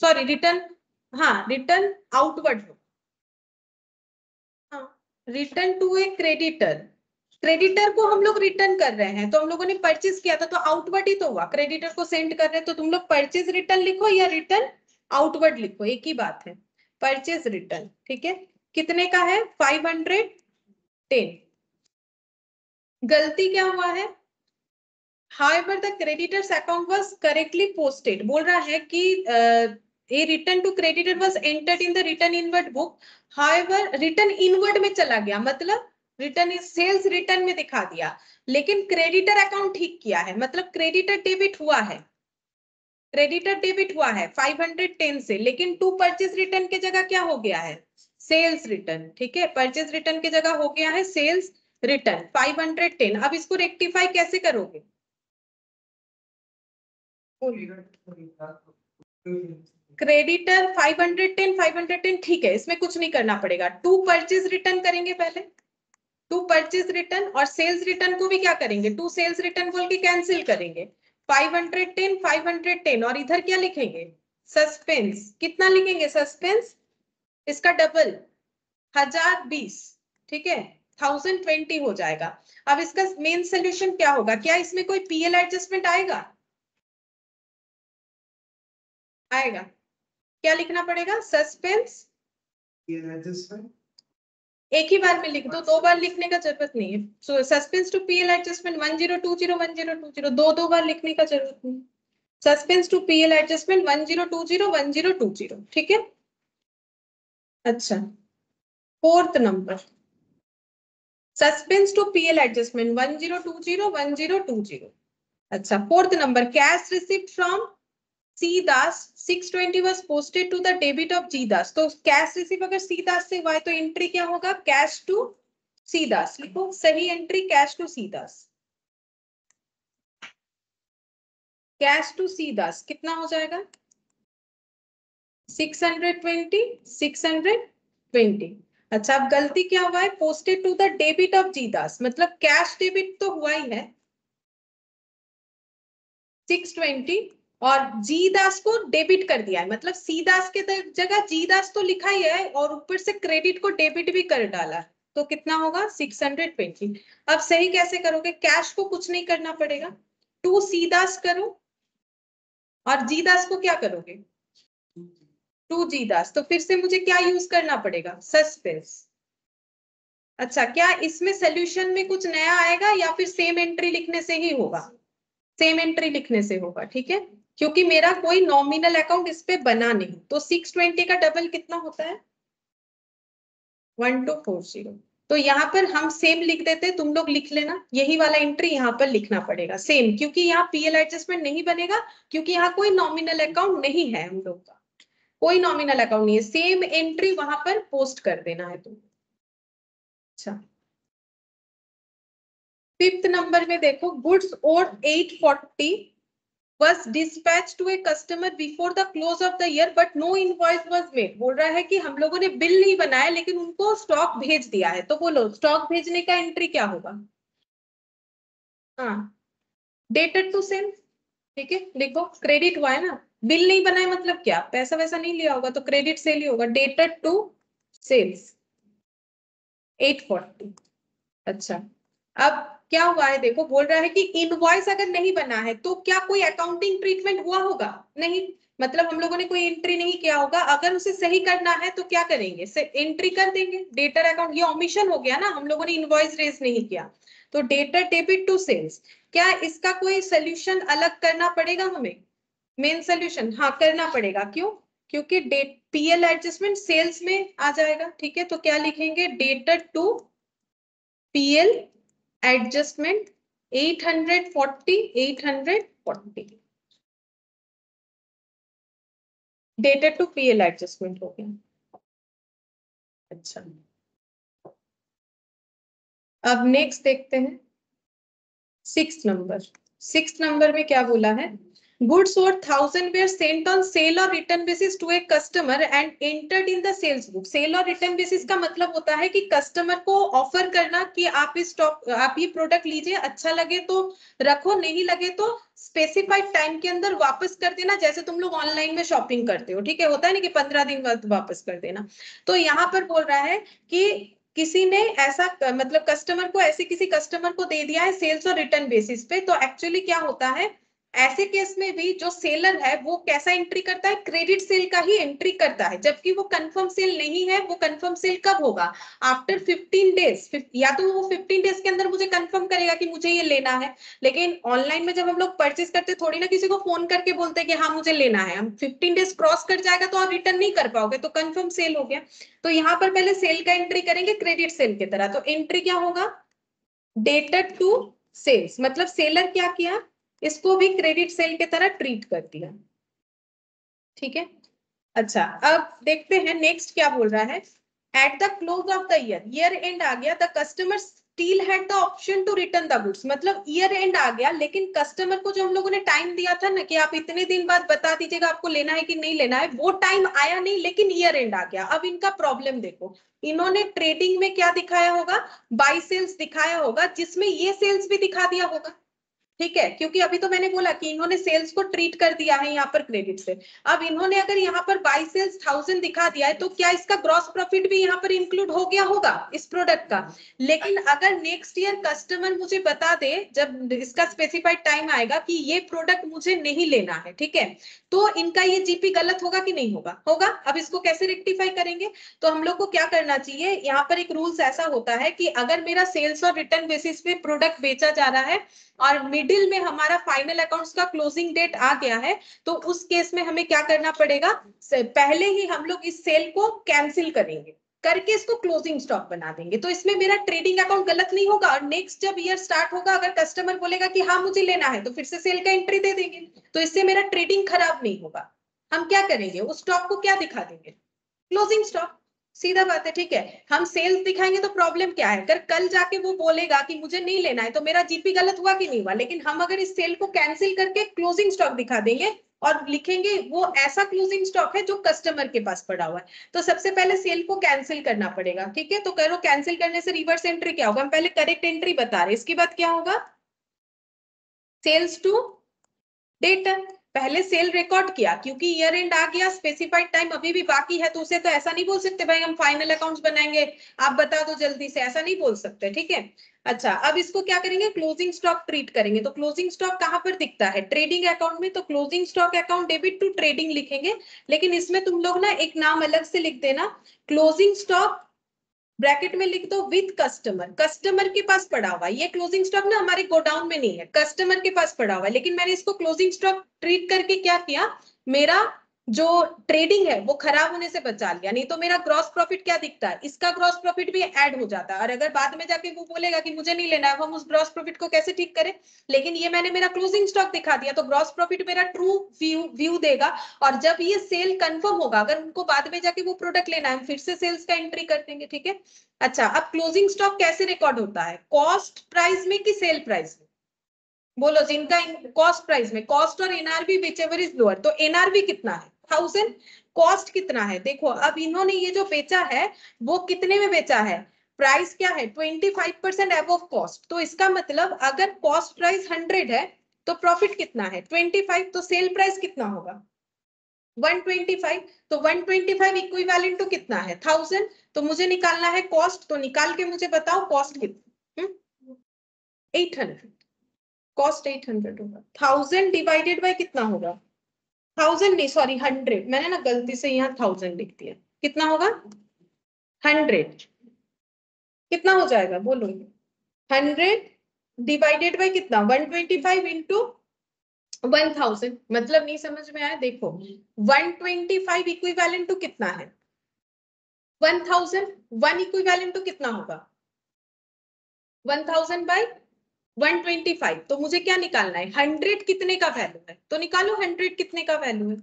सॉरी रिटर्न, हाँ रिटर्न आउटवर्ड हो, हाँ return to a creditor, creditor को हम लोग रिटर्न कर रहे हैं, तो हम लोगों ने परचेज किया था तो आउटवर्ड ही तो हुआ, क्रेडिटर को सेंड कर रहे हैं, तो तुम लोग परचेज रिटर्न लिखो या रिटर्न आउटवर्ड लिखो, एक ही बात है, परचेज रिटर्न, ठीक है। कितने का है 510, गलती क्या हुआ है, however the creditor's account was correctly posted, बोल रहा है कि a return to creditor was entered in the return inward book, however return inward में चला गया, मतलब रिटर्न सेल्स रिटर्न में दिखा दिया, लेकिन क्रेडिटर अकाउंट ठीक किया है, मतलब क्रेडिटर डेबिट हुआ है, क्रेडिटर डेबिट हुआ है 510 से, लेकिन टू परचेज रिटर्न के जगह क्या हो गया है, सेल्स रिटर्न, ठीक है, परचेज रिटर्न के जगह हो गया है सेल्स रिटर्न 510। अब इसको रेक्टिफाई कैसे करोगे, क्रेडिटर 510 ठीक है, इसमें कुछ नहीं करना पड़ेगा, टू परचेज रिटर्न करेंगे पहले, टू परचेज रिटर्न, और सेल्स रिटर्न को भी क्या करेंगे, टू सेल्स रिटर्न बोल के कैंसिल करेंगे, 510 और इधर क्या लिखेंगे, सस्पेंस, कितना लिखेंगे सस्पेंस, इसका डबल 1020, ठीक है 1020 हो जाएगा। अब इसका मेन सोल्यूशन क्या होगा, क्या इसमें कोई पीएल एडजस्टमेंट आएगा, आएगा, क्या लिखना पड़ेगा, सस्पेंस, एक ही बार में लिख दो, दो बार लिखने का जरूरत नहीं है, सो सस्पेंस टू पीएल एडजस्टमेंट 1020 दो बार लिखने का जरूरत नहीं, सस्पेंस टू पीएल एडजस्टमेंट 1020 ठीक है। अच्छा fourth number, suspense to PL adjustment 1020 अच्छा fourth number, cash receipt from C Das 620 was posted to the debit of G Das, तो कैश रिसीव अगर C दास से हुआ है तो एंट्री क्या होगा, कैश टू C दास, लिखो सही entry, cash to C Das, cash to C Das कितना हो जाएगा 620। अच्छा अब गलती क्या हुआ है, posted to the debit of G Das, मतलब कैश डेबिट तो हुआ ही है 620, और जी दास को डेबिट कर दिया है, मतलब सी दास के जगह जी दास तो लिखा ही है और ऊपर से क्रेडिट को डेबिट भी कर डाला, तो कितना होगा 620। अब सही कैसे करोगे, कैश को कुछ नहीं करना पड़ेगा, टू सी दास करो और जी दास को क्या करोगे, टू जी दास, तो फिर से मुझे क्या यूज करना पड़ेगा, सस्पेंस। अच्छा क्या इसमें सोल्यूशन में कुछ नया आएगा या फिर सेम एंट्री लिखने से ही होगा, सेम एंट्री लिखने से होगा, ठीक है, क्योंकि मेरा कोई नॉमिनल अकाउंट इस पे बना नहीं, तो 620 का डबल कितना होता है 1240, तो यहाँ पर हम सेम लिख देते, तुम लोग लिख लेना, यही वाला एंट्री यहाँ पर लिखना पड़ेगा सेम, क्योंकि यहाँ पीएल एडजस्टमेंट नहीं बनेगा, क्योंकि यहाँ कोई नॉमिनल अकाउंट नहीं है, हम लोग का कोई नॉमिनल अकाउंट नहीं है, सेम एंट्री वहां पर पोस्ट कर देना है तुम। अच्छा फिफ्थ नंबर में देखो, गुड्स और 840 was dispatched to a customer before the close of the year but no invoice was made, बोल रहा है कि हम लोगों ने बिल नहीं बनाया लेकिन उनको स्टॉक भेज दिया है, तो बोलो स्टॉक भेजने का एंट्री क्या होगा, हाँ डेटेड टू सेल, ठीक है लिखो, क्रेडिट हुआ है ना, बिल नहीं बनाए मतलब क्या, पैसा वैसा नहीं लिया होगा तो क्रेडिट सेल ही होगा, डेटेड टू सेल्स 840। अच्छा अब क्या हुआ है देखो, बोल रहा है कि इनवॉइस अगर नहीं बना है तो क्या कोई अकाउंटिंग ट्रीटमेंट हुआ होगा, नहीं, मतलब हम लोगों ने कोई एंट्री नहीं किया होगा, अगर उसे सही करना है तो क्या करेंगे, एंट्री कर देंगे डेटर अकाउंट, ये ओमिशन हो गया ना, हम लोगों ने इनवॉइस रेज नहीं किया, तो डेटर डेबिट टू सेल्स, क्या इसका कोई सोल्यूशन अलग करना पड़ेगा हमें, मेन सोल्यूशन हाँ करना पड़ेगा, क्यों, क्योंकि डेट पीएल एडजस्टमेंट सेल्स में आ जाएगा, ठीक है, तो क्या लिखेंगे, debtor to PL adjustment 840 dated to PL adjustment हो गया। अच्छा अब नेक्स्ट देखते हैं सिक्स्थ नंबर, सिक्स्थ नंबर में क्या बोला है, Goods worth 1,000 were sent on sale or return basis to a customer and entered in the sales book. Sale और return basis का मतलब होता है कि कस्टमर को ऑफर करना कि आप इस स्टॉक, आप ये प्रोडक्ट लीजिए, अच्छा लगे तो रखो, नहीं लगे तो स्पेसिफाइड टाइम के अंदर वापस कर देना, जैसे तुम लोग ऑनलाइन में शॉपिंग करते हो, ठीक है, होता है ना कि 15 दिन बाद वापस कर देना। तो यहाँ पर बोल रहा है कि किसी ने ऐसा मतलब कस्टमर को, ऐसे किसी कस्टमर को दे दिया है सेल्स और रिटर्न बेसिस पे, तो एक्चुअली क्या होता है ऐसे केस में भी जो सेलर है वो कैसा एंट्री करता है, क्रेडिट सेल का ही एंट्री करता है, जबकि वो कंफर्म सेल नहीं है। वो कंफर्म सेल कब होगा, आफ्टर 15 डेज, या तो वो 15 डेज के अंदर मुझे कंफर्म करेगा कि मुझे ये लेना है। लेकिन ऑनलाइन में जब हम लोग परचेस करते थोड़ी ना किसी को फोन करके बोलते हैं कि हाँ मुझे लेना है, हम 15 डेज क्रॉस कर जाएगा तो आप रिटर्न नहीं कर पाओगे, तो कंफर्म सेल हो गया। तो यहाँ पर पहले सेल का एंट्री करेंगे क्रेडिट सेल की तरह, तो एंट्री क्या होगा, डेटेड टू सेल्स, मतलब सेलर क्या किया, इसको भी क्रेडिट सेल की तरह ट्रीट कर दिया, ठीक है। अच्छा, अब देखते हैं नेक्स्ट क्या बोल रहा है। At the close of the year, year end आ गया, the customer still had the option to return the goods, मतलब ईयर एंड आ गया लेकिन कस्टमर को जो हम लोगों ने टाइम दिया था ना कि आप इतने दिन बाद बता दीजिएगा आपको लेना है कि नहीं लेना है, वो टाइम आया नहीं लेकिन ईयर एंड आ गया। अब इनका प्रॉब्लम देखो, इन्होंने ट्रेडिंग में क्या दिखाया होगा, बाई सेल्स दिखाया होगा, जिसमें ये सेल्स भी दिखा दिया होगा, ठीक है, क्योंकि अभी तो मैंने बोला कि इन्होंने सेल्स को ट्रीट कर दिया है यहाँ पर क्रेडिट से। अब इन्होंने अगर यहाँ पर बाई सेल्स 1000 दिखा दिया है तो क्या इसका ग्रॉस प्रॉफिट भी यहाँ पर इंक्लूड हो गया होगा इस प्रोडक्ट का। लेकिन अगर नेक्स्ट ईयर कस्टमर मुझे बता दे, जब इसका स्पेसिफाइड टाइम आएगा कि ये प्रोडक्ट मुझे नहीं लेना है, ठीक है, तो इनका ये जीपी गलत होगा कि नहीं होगा, होगा। अब इसको कैसे रेक्टिफाई करेंगे, तो हम लोग को क्या करना चाहिए, यहाँ पर एक रूल्स ऐसा होता है कि अगर मेरा सेल्स और रिटर्न बेसिस पे प्रोडक्ट बेचा जा रहा है और मिडिल में हमारा फाइनल अकाउंट्स का क्लोजिंग डेट आ गया है, तो उस केस में हमें क्या करना पड़ेगा, पहले ही हम लोग इस सेल को कैंसिल करेंगे, करके इसको क्लोजिंग स्टॉक बना देंगे। तो इसमें मेरा ट्रेडिंग अकाउंट गलत नहीं होगा, और नेक्स्ट जब ईयर स्टार्ट होगा अगर कस्टमर बोलेगा कि हाँ मुझे लेना है, तो फिर से सेल का एंट्री दे देंगे, तो इससे मेरा ट्रेडिंग खराब नहीं होगा। हम क्या करेंगे, उस स्टॉक को क्या दिखा देंगे, क्लोजिंग स्टॉक, सीधा बात है, ठीक है। हम सेल्स दिखाएंगे तो प्रॉब्लम क्या है, अगर कल जाके वो बोलेगा कि मुझे नहीं लेना है तो मेरा जीपी गलत हुआ कि नहीं हुआ। लेकिन हम अगर इस सेल को कैंसिल करके क्लोजिंग स्टॉक दिखा देंगे और लिखेंगे वो ऐसा क्लोजिंग स्टॉक है जो कस्टमर के पास पड़ा हुआ है, तो सबसे पहले सेल को कैंसिल करना पड़ेगा, ठीक है। तो करो, कैंसिल करने से रिवर्स एंट्री क्या होगा, हम पहले करेक्ट एंट्री बता रहे, इसके बाद क्या होगा, सेल्स टू डेटा, पहले सेल रिकॉर्ड किया, क्योंकि ईयर एंड आ गया, स्पेसिफाइड टाइम अभी भी बाकी है, तो उसे तो ऐसा नहीं बोल सकते भाई हम फाइनल अकाउंट्स बनाएंगे, आप बता दो जल्दी से, ऐसा नहीं बोल सकते, ठीक है। अच्छा, अब इसको क्या करेंगे, क्लोजिंग स्टॉक ट्रीट करेंगे। तो क्लोजिंग स्टॉक कहां पर दिखता है, ट्रेडिंग अकाउंट में, तो closing stock account debit to trading लिखेंगे। लेकिन इसमें तुम लोग ना एक नाम अलग से लिख देना, क्लोजिंग स्टॉक ब्रैकेट में लिख दो विद कस्टमर, कस्टमर के पास पड़ा हुआ, ये क्लोजिंग स्टॉक ना हमारे गोडाउन में नहीं है, कस्टमर के पास पड़ा हुआ है, लेकिन मैंने इसको क्लोजिंग स्टॉक ट्रीट करके क्या किया, मेरा जो ट्रेडिंग है वो खराब होने से बचा लिया, नहीं तो मेरा ग्रॉस प्रॉफिट क्या दिखता है, इसका ग्रॉस प्रॉफिट भी ऐड हो जाता है, और अगर बाद में जाके वो बोलेगा कि मुझे नहीं लेना है, हम उस ग्रॉस प्रॉफिट को कैसे ठीक करें। लेकिन ये मैंने मेरा क्लोजिंग स्टॉक दिखा दिया, तो ग्रॉस प्रॉफिट मेरा ट्रू व्यू देगा, और जब ये सेल कंफर्म होगा, अगर उनको बाद में जाके वो प्रोडक्ट लेना है, हम फिर से सेल्स का एंट्री कर देंगे, ठीक है। अच्छा, अब क्लोजिंग स्टॉक कैसे रिकॉर्ड होता है, कॉस्ट प्राइस में कि सेल प्राइस में, बोलो, जिनका कॉस्ट प्राइस में, कॉस्ट और NRV which ever is lower, तो एनआरवी कितना है 1000, कॉस्ट कितना है, देखो अब इन्होंने ये जो बेचा है वो कितने में बेचा है, प्राइस क्या है 25% अबव कॉस्ट, तो इसका मतलब अगर कॉस्ट प्राइस 100 है तो प्रॉफिट कितना है 25, तो सेल प्राइस कितना होगा 125, तो 125 इक्विवेलेंट टू कितना है 1000, तो मुझे निकालना है कॉस्ट, तो निकाल के मुझे बताओ कॉस्ट कितना, 800, कॉस्ट 800 होगा, 1000 डिवाइडेड बाय कितना होगा, 1000 नहीं सॉरी 100, मैंने ना गलती से यहाँ 1000 लिख दिया, कितना होगा 100, कितना हो जाएगा बोलो, 100 डिवाइडेड बाय कितना 125 इंटू 1000, मतलब नहीं समझ में आया, देखो 125 इक्विवेलेंट टू कितना है 1000, 1 इक्विवेलेंट टू कितना होगा 1000 बाय 125, तो मुझे क्या निकालना है 100 कितने का वैल्यू है, तो निकालो 100 कितने का वैल्यू है,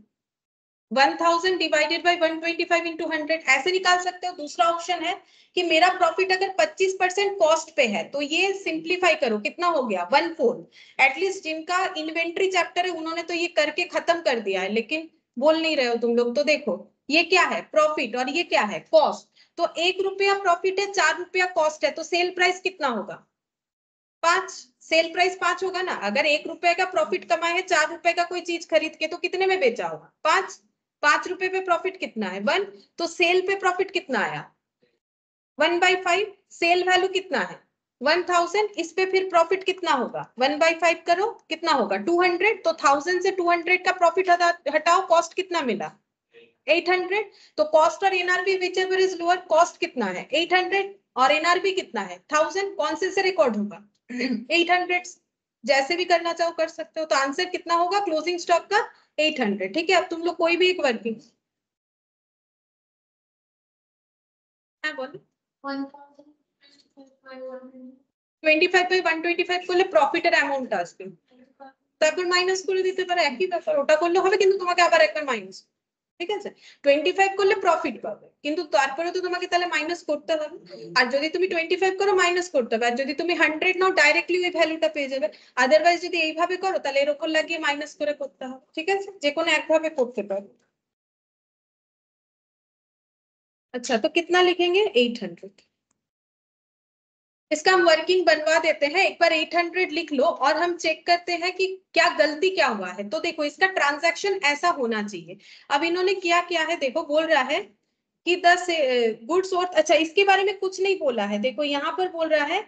1000 डिवाइडेड बाई 125 इंटू 100 ऐसे निकाल सकते हो। दूसरा ऑप्शन है कि मेरा प्रॉफिट अगर 25% कॉस्ट पे है तो ये सिंप्लीफाई करो, कितना हो गया 1/4। एटलीस्ट जिनका इन्वेंट्री चैप्टर है उन्होंने तो ये करके खत्म कर दिया है, लेकिन बोल नहीं रहे हो तुम लोग। तो देखो ये क्या है प्रॉफिट और ये क्या है कॉस्ट। तो 1 रुपया प्रॉफिट है, 4 रुपया कॉस्ट है, तो सेल प्राइस कितना होगा 5। सेल प्राइस 5 होगा ना। अगर 1 रुपए का प्रॉफिट कमाए है 4 रुपए का कोई चीज खरीद के, तो कितने में बेचा होगा 5। 5 रुपए पे प्रॉफिट कितना है 1। तो सेल पे प्रॉफिट कितना आया 1/5। सेल वैल्यू कितना है 1000। इस पे फिर प्रॉफिट कितना होगा 1/5 करो कितना होगा 200। तो 1000 से 200 का प्रॉफिट हटाओ, कॉस्ट कितना मिला 800। तो कॉस्ट और NRB which ever is lower, cost कितना है 800 और एनआरबी कितना है 1000। कौन से रिकॉर्ड होगा 800। जैसे भी करना चाहो कर सकते हो। तो आंसर कितना होगा क्लोजिंग स्टॉक का 800। ठीक है, अब तुम लोग कोई भी एक वर्किंग बोलो 25/125 করলে প্রফিটের অ্যামাউন্ট আসবে, তারপর মাইনাস করে দিতে পারো, একই ব্যাপার। ওটা করলে হবে কিন্তু তোমাকে আবার একবার মাইনাস, ঠিক আছে 25 করলে প্রফিট পাবে কিন্তু তারপরে তো তোমাকে তাহলে মাইনাস করতে হবে। আর যদি তুমি 25 করো মাইনাস করতে হবে, আর যদি তুমি 100 নাও ডাইরেক্টলি ওই ভ্যালুটা পেয়ে যাবে। আদারওয়াইজ যদি এইভাবে করো তাহলে এর উপর লাগিয়ে মাইনাস করে করতে হবে। ঠিক আছে, যে কোনো একভাবে করতে পারো। अच्छा तो कितना लिखेंगे 800। इसका हम वर्किंग बनवा देते हैं, एक बार 800 लिख लो और हम चेक करते हैं कि क्या गलती क्या हुआ है। तो देखो इसका ट्रांजैक्शन ऐसा होना चाहिए। अब इन्होंने क्या किया है देखो, बोल रहा है कि 10 गुड्स और, अच्छा इसके बारे में कुछ नहीं बोला है। देखो यहाँ पर बोल रहा है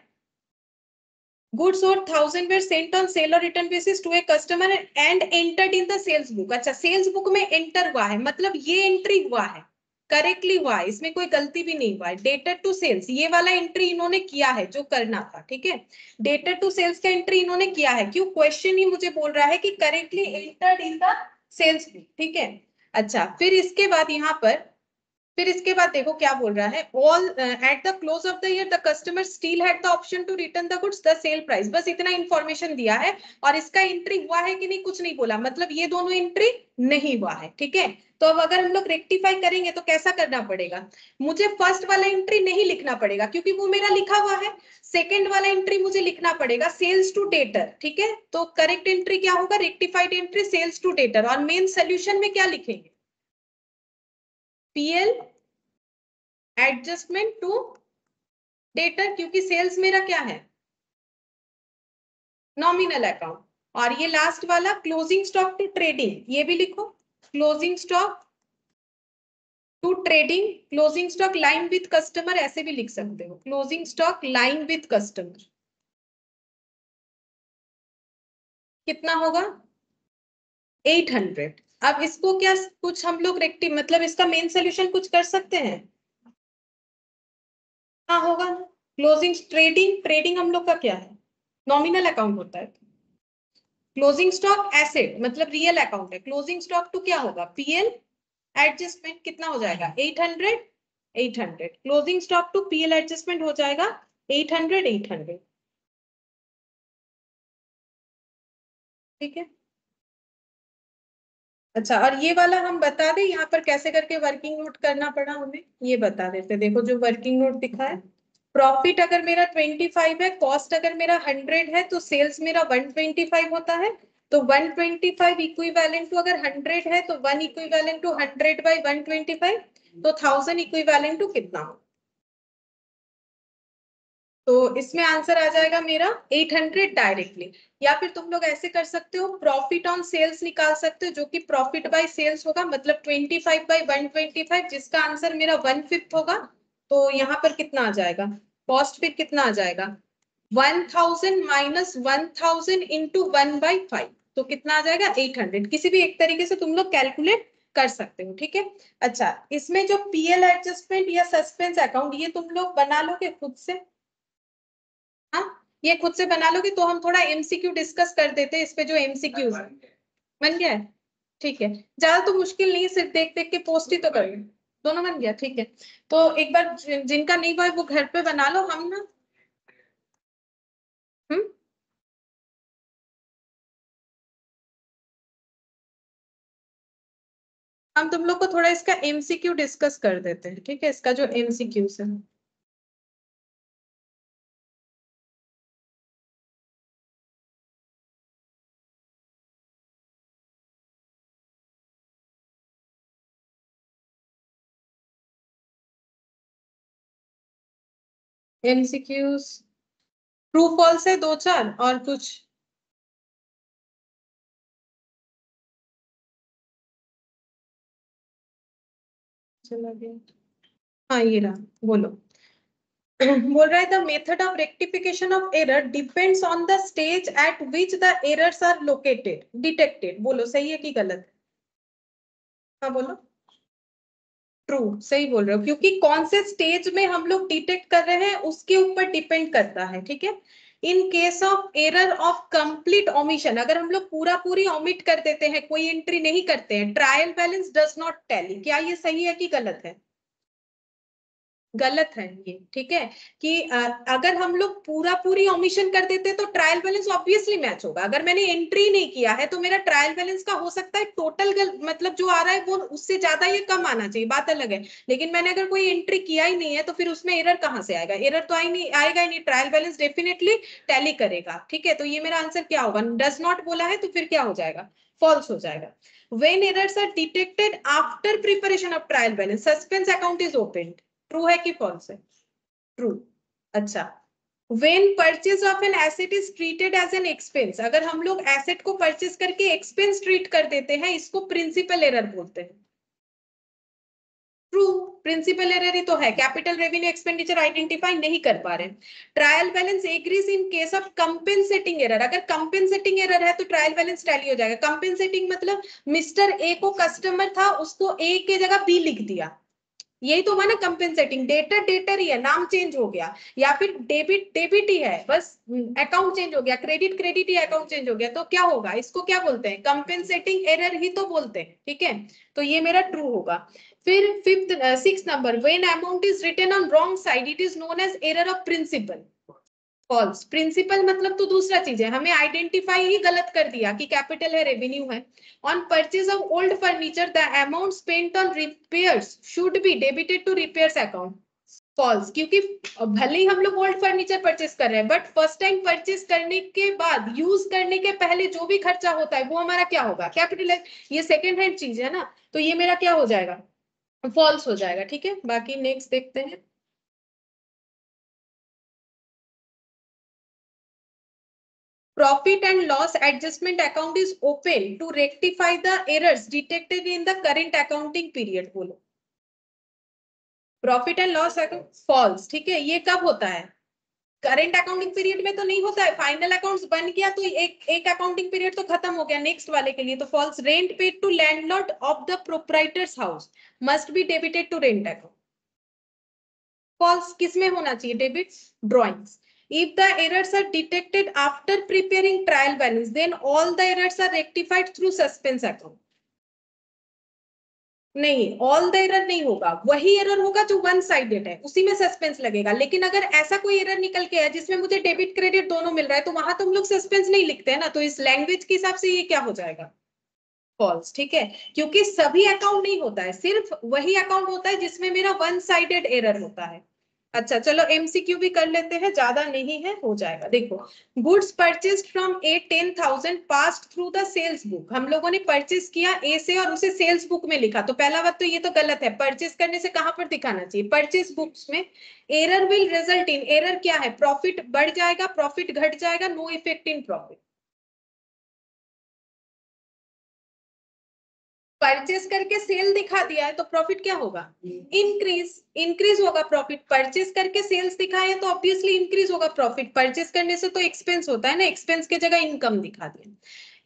goods worth 1000 were sent on sale or return basis to a customer and entered in the sales book। अच्छा सेल्स बुक में एंटर हुआ है, मतलब ये एंट्री हुआ है, करेक्टली हुआ है, इसमें कोई गलती भी नहीं हुआ है। डेटेड टू सेल्स ये वाला एंट्री इन्होंने किया है जो करना था। ठीक है, डेटेड टू सेल्स का एंट्री इन्होंने किया है। क्यों, क्वेश्चन ही मुझे बोल रहा है कि correctly entered in the sales book. ठीक है, अच्छा फिर इसके बाद यहाँ पर फिर इसके बाद देखो क्या बोल रहा है, all at the close of the year the customer still had the option to return the goods the sale price. बस इतना इंफॉर्मेशन दिया है और इसका एंट्री हुआ है कि नहीं कुछ नहीं बोला, मतलब ये दोनों एंट्री नहीं हुआ है। ठीक है, तो अब अगर हम लोग रेक्टिफाई करेंगे तो कैसा करना पड़ेगा, मुझे फर्स्ट वाला एंट्री नहीं लिखना पड़ेगा क्योंकि वो मेरा लिखा हुआ है। सेकेंड वाला एंट्री मुझे लिखना पड़ेगा सेल्स टू डेटर। ठीक है, तो करेक्ट एंट्री क्या होगा rectified entry sales to debtor. और मेन सोल्यूशन में क्या लिखेंगे पीएल एडजस्टमेंट टू डेटर, क्योंकि सेल्स मेरा क्या है नॉमिनल अकाउंट। और ये लास्ट वाला क्लोजिंग स्टॉक टू ट्रेडिंग, ये भी लिखो closing stock to trading, closing stock line with customer ऐसे भी लिख सकते हो, closing stock line with customer कितना होगा 800। अब इसको क्या कुछ हम लोग मतलब इसका मेन सोल्यूशन कुछ कर सकते हैं। हाँ होगा ना, क्लोजिंग ट्रेडिंग, ट्रेडिंग हम लोग का क्या है नॉमिनल अकाउंट होता है। क्लोजिंग स्टॉक एसेट मतलब रियल अकाउंट है, क्लोजिंग स्टॉक टू क्या होगा पीएल एडजस्टमेंट कितना हो जाएगा 800। 800 closing stock to PL adjustment हो जाएगा 800 800। ठीक है, अच्छा और ये वाला हम बता दें यहाँ पर कैसे करके वर्किंग नोट करना पड़ा हमें, ये बता देते। देखो जो वर्किंग नोट दिखा है, प्रॉफिट अगर मेरा 25 है, कॉस्ट अगर मेरा 100 है, तो सेल्स मेरा 125 होता है। तो 125 इक्विवेलेंट टू, अगर 100 है तो 1 इक्विवेलेंट टू 100/125, तो 1000 इक्विवेलेंट टू कितना हो। तो इसमें आंसर आ जाएगा मेरा 800 डायरेक्टली। या फिर तुम लोग ऐसे कर सकते हो प्रॉफिट ऑन सेल्स निकाल सकते हो, जो कि प्रॉफिट बाय सेल्स होगा, मतलब 25/125, जिसका आंसर मेरा 1/5 होगा। तो यहाँ पर कितना आ जाएगा कॉस्ट, फिर कितना आ जाएगा 1000 माइनस 1000 इंटू 1/5, तो कितना आ जाएगा 800। किसी भी एक तरीके से तुम लोग कैलकुलेट कर सकते हो। ठीक है, अच्छा इसमें जो पीएल एडजस्टमेंट या सस्पेंस अकाउंट ये तुम लोग बना लोगे खुद से। हाँ ये खुद से बना लोगे तो हम थोड़ा एमसीक्यू डिस्कस कर देते हैं इस पे, जो एमसीक्यूज बन गया है। ठीक है, ज्यादा तो मुश्किल नहीं है, सिर्फ देख देख के पोस्ट ही तो करेंगे। दोनों बन गया, ठीक है। तो एक बार जिनका नहीं हुआ है वो घर पे बना लो, हम ना हम्म हम तुम लोग को थोड़ा इसका एमसीक्यू डिस्कस कर देते हैं, ठीक है, इसका जो एमसीक्यू है। एमसीक्यूज ट्रू फॉल्स है 2-4 और कुछ। चला गया। हाँ ये रहा, बोलो। बोल रहा है the method of rectification of error depends on the stage at which the errors are located detected. बोलो सही है कि गलत है? हाँ बोलो। ट्रू, सही बोल रहे हो, क्योंकि कौन से स्टेज में हम लोग डिटेक्ट कर रहे हैं उसके ऊपर डिपेंड करता है, ठीक है। In case of error of complete omission, अगर हम लोग पूरा पूरी ओमिट कर देते हैं, कोई एंट्री नहीं करते हैं, trial balance does not tally. क्या ये सही है कि गलत है? गलत है ये, ठीक है। कि अगर हम लोग पूरा पूरी ओमिशन कर देते तो ट्रायल बैलेंस ऑब्वियसली मैच होगा। अगर मैंने एंट्री नहीं किया है तो मेरा ट्रायल बैलेंस का हो सकता है टोटल मतलब जो आ रहा है वो उससे ज्यादा ये कम आना चाहिए, बात अलग है। लेकिन मैंने अगर कोई एंट्री किया ही नहीं है तो फिर उसमें एरर कहां से आएगा? एरर तो आएगा ही नहीं, ट्रायल बैलेंस डेफिनेटली टैली करेगा, ठीक है। तो ये मेरा आंसर क्या होगा? डज नॉट बोला है तो फिर क्या हो जाएगा? फॉल्स हो जाएगा। When errors are detected after preparation of trial balance, suspense account is opened. True है कि फॉल्स है? ट्रू। अच्छा, when purchase of an asset is treated as an expense, अगर हम लोग एसेट को परचेज करके एक्सपेंस ट्रीट कर देते हैं, इसको प्रिंसिपल एरर बोलते हैं। ट्रू, प्रिंसिपल एरर ही तो है, कैपिटल रेवेन्यू एक्सपेंडिचर आइडेंटिफाई नहीं कर पा रहे। Trial balance agrees in case of compensating error, अगर कंपेंसेटिंग एरर है तो ट्रायल बैलेंस टैली हो जाएगा। कंपेंसेटिंग मतलब मिस्टर ए को कस्टमर था, उसको ए के जगह बी लिख दिया, यही तो हुआ ना कंपेंसेटिंग। डेटर डेटर ही है, नाम चेंज हो गया, या फिर डेबिट डेबिट ही है, बस अकाउंट चेंज हो गया, क्रेडिट क्रेडिट ही अकाउंट चेंज हो गया, तो क्या होगा? इसको क्या बोलते हैं? कंपेंसेटिंग एरर ही तो बोलते हैं, ठीक है। तो ये मेरा ट्रू होगा। फिर six number, when amount is written on wrong side it is known as error of principle. False, principle मतलब तो दूसरा चीज है, हमें आइडेंटिफाई ही गलत कर दिया कि कैपिटल है रेवेन्यू है। On purchase of old furniture the amount spent on repairs should be debited to repairs account. False, क्योंकि भले ही हम लोग ओल्ड फर्नीचर परचेज कर रहे हैं बट फर्स्ट टाइम परचेज करने के बाद यूज करने के पहले जो भी खर्चा होता है वो हमारा क्या होगा? कैपिटलाइज। ये सेकेंड हैंड चीज है ना, तो ये मेरा क्या हो जाएगा? फॉल्स हो जाएगा, ठीक है। बाकी नेक्स्ट देखते हैं। Profit and loss adjustment account is open to rectify the errors detected in the current accounting period. बोलो। Profit and loss account false, ठीक है। ये कब होता है? करंट अकाउंटिंग पीरियड में तो नहीं होता है, फाइनल अकाउंट्स बन गया तो एक अकाउंटिंग पीरियड तो खत्म हो गया, नेक्स्ट वाले के लिए तो false. Rent paid to landlord of the proprietor's house must be debited to rent account. False किसमें होना चाहिए? Debit drawings. If the errors are detected after preparing trial balance, then all the errors are rectified through suspense account. नहीं, all the error नहीं होगा, वही error होगा जो one sided है, उसी में सस्पेंस लगेगा। लेकिन अगर ऐसा कोई एरर निकल के है जिसमें मुझे डेबिट क्रेडिट दोनों मिल रहा है तो वहां तो हम लोग सस्पेंस नहीं लिखते हैं ना, तो इस लैंग्वेज के हिसाब से ये क्या हो जाएगा? फॉल्स, ठीक है। क्योंकि सभी अकाउंट नहीं होता है, सिर्फ वही अकाउंट होता है जिसमें मेरा वन साइडेड एरर होता है। अच्छा चलो एमसीक्यू भी कर लेते हैं, ज्यादा नहीं है, हो जाएगा। देखो, goods purchased from a 10,000 passed through the sales book. हम लोगों ने परचेस किया ए से और उसे सेल्स बुक में लिखा, तो पहला बात तो ये तो गलत है, परचेस करने से कहां पर दिखाना चाहिए? परचेस बुक्स में। Error will result in, error क्या है? प्रॉफिट बढ़ जाएगा, प्रॉफिट घट जाएगा, no effect in profit. Purchase करके सेल दिखा दिया है तो प्रॉफिट क्या होगा? इंक्रीज, इंक्रीज होगा प्रॉफिट। परचेस करके सेल्स दिखाया है तो ऑब्वियसली इंक्रीज होगा प्रॉफिट। परचेस करने से तो एक्सपेंस होता है ना, एक्सपेंस के जगह इनकम दिखा दिया।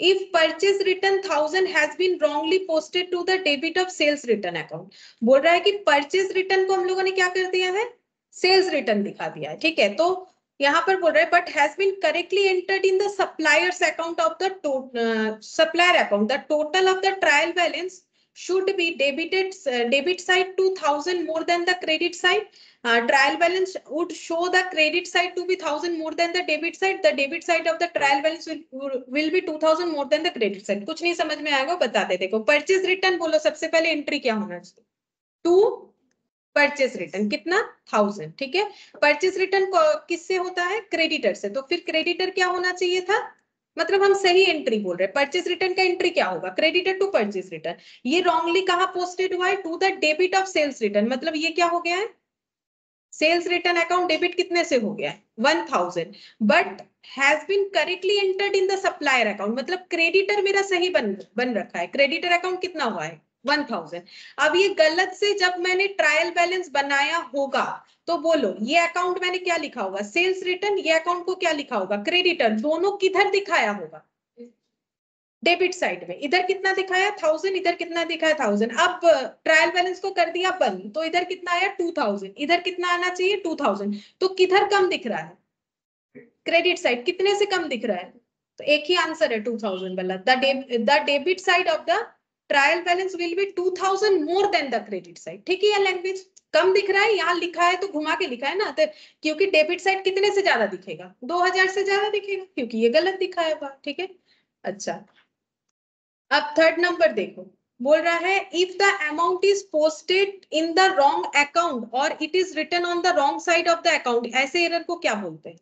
If purchase return 1000 has been wrongly posted to the debit of sales return account, बोल रहा है कि परचेस रिटर्न को हम लोगों ने क्या कर दिया है? सेल्स रिटर्न दिखा दिया है, ठीक है। तो यहाँ पर बोल रहा है but has been correctly entered in the supplier's account of the supplier account, the total of the trial balance should be debited debit side 2000 more than the credit side. Trial balance would show the credit side to be 1000 more than the debit side. The debit side of the trial balance will be 2000 more than the credit side. कुछ नहीं समझ में आएगा बताते देखो. Purchase return बोलो सबसे पहले एंट्री क्या होना चाहिए? 2 परचेज रिटर्न कितना 1000. ठीक है. परचेज रिटर्न किससे होता है? क्रेडिटर से. तो फिर क्रेडिटर क्या होना चाहिए था? मतलब हम सही एंट्री बोल रहे हैं. परचेज रिटर्न का एंट्री क्या होगा? Creditor to purchase return. ये रॉन्गली कहां पोस्टेड हुआ है? To the debit of sales return. मतलब ये क्या हो गया है? सेल्स रिटर्न अकाउंट डेबिट कितने से हो गया है? 1000. But has been correctly entered in the supplier account. मतलब क्रेडिटर मेरा सही बन रखा है. क्रेडिटर अकाउंट कितना हुआ है? 1000. अब ये गलत से जब मैंने ट्रायल बैलेंस बनाया होगा तो बोलो ये अकाउंट मैंने क्या लिखा होगा? Sales return. ये अकाउंट को क्या लिखा होगा? क्रेडिटर. दोनों किधर दिखाया होगा? डेबिट साइड में. इधर कितना दिखाया? 1000. इधर कितना दिखाया? 1000. अब ट्रायल बैलेंस को कर दिया बंद तो इधर कितना आया? 2000. इधर कितना आना चाहिए? 2000. तो किधर कम दिख रहा है? Credit side. कितने से कम दिख रहा है? तो एक ही आंसर है 2000 वाला. The debit side of the trial balance will be 2000 more than the credit side. ठीक है. लैंग्वेज कम दिख रहा है. यहाँ लिखा है तो घुमा के लिखा है ना. तो क्योंकि डेबिट साइड कितने से ज्यादा दिखेगा? 2000 से ज्यादा दिखेगा क्योंकि ये गलत दिखाया हुआ. ठीक है. अच्छा अब थर्ड नंबर देखो. बोल रहा है if the amount is posted in the wrong account और it is written on the wrong side of the account. ऐसे एरर को क्या बोलते हैं?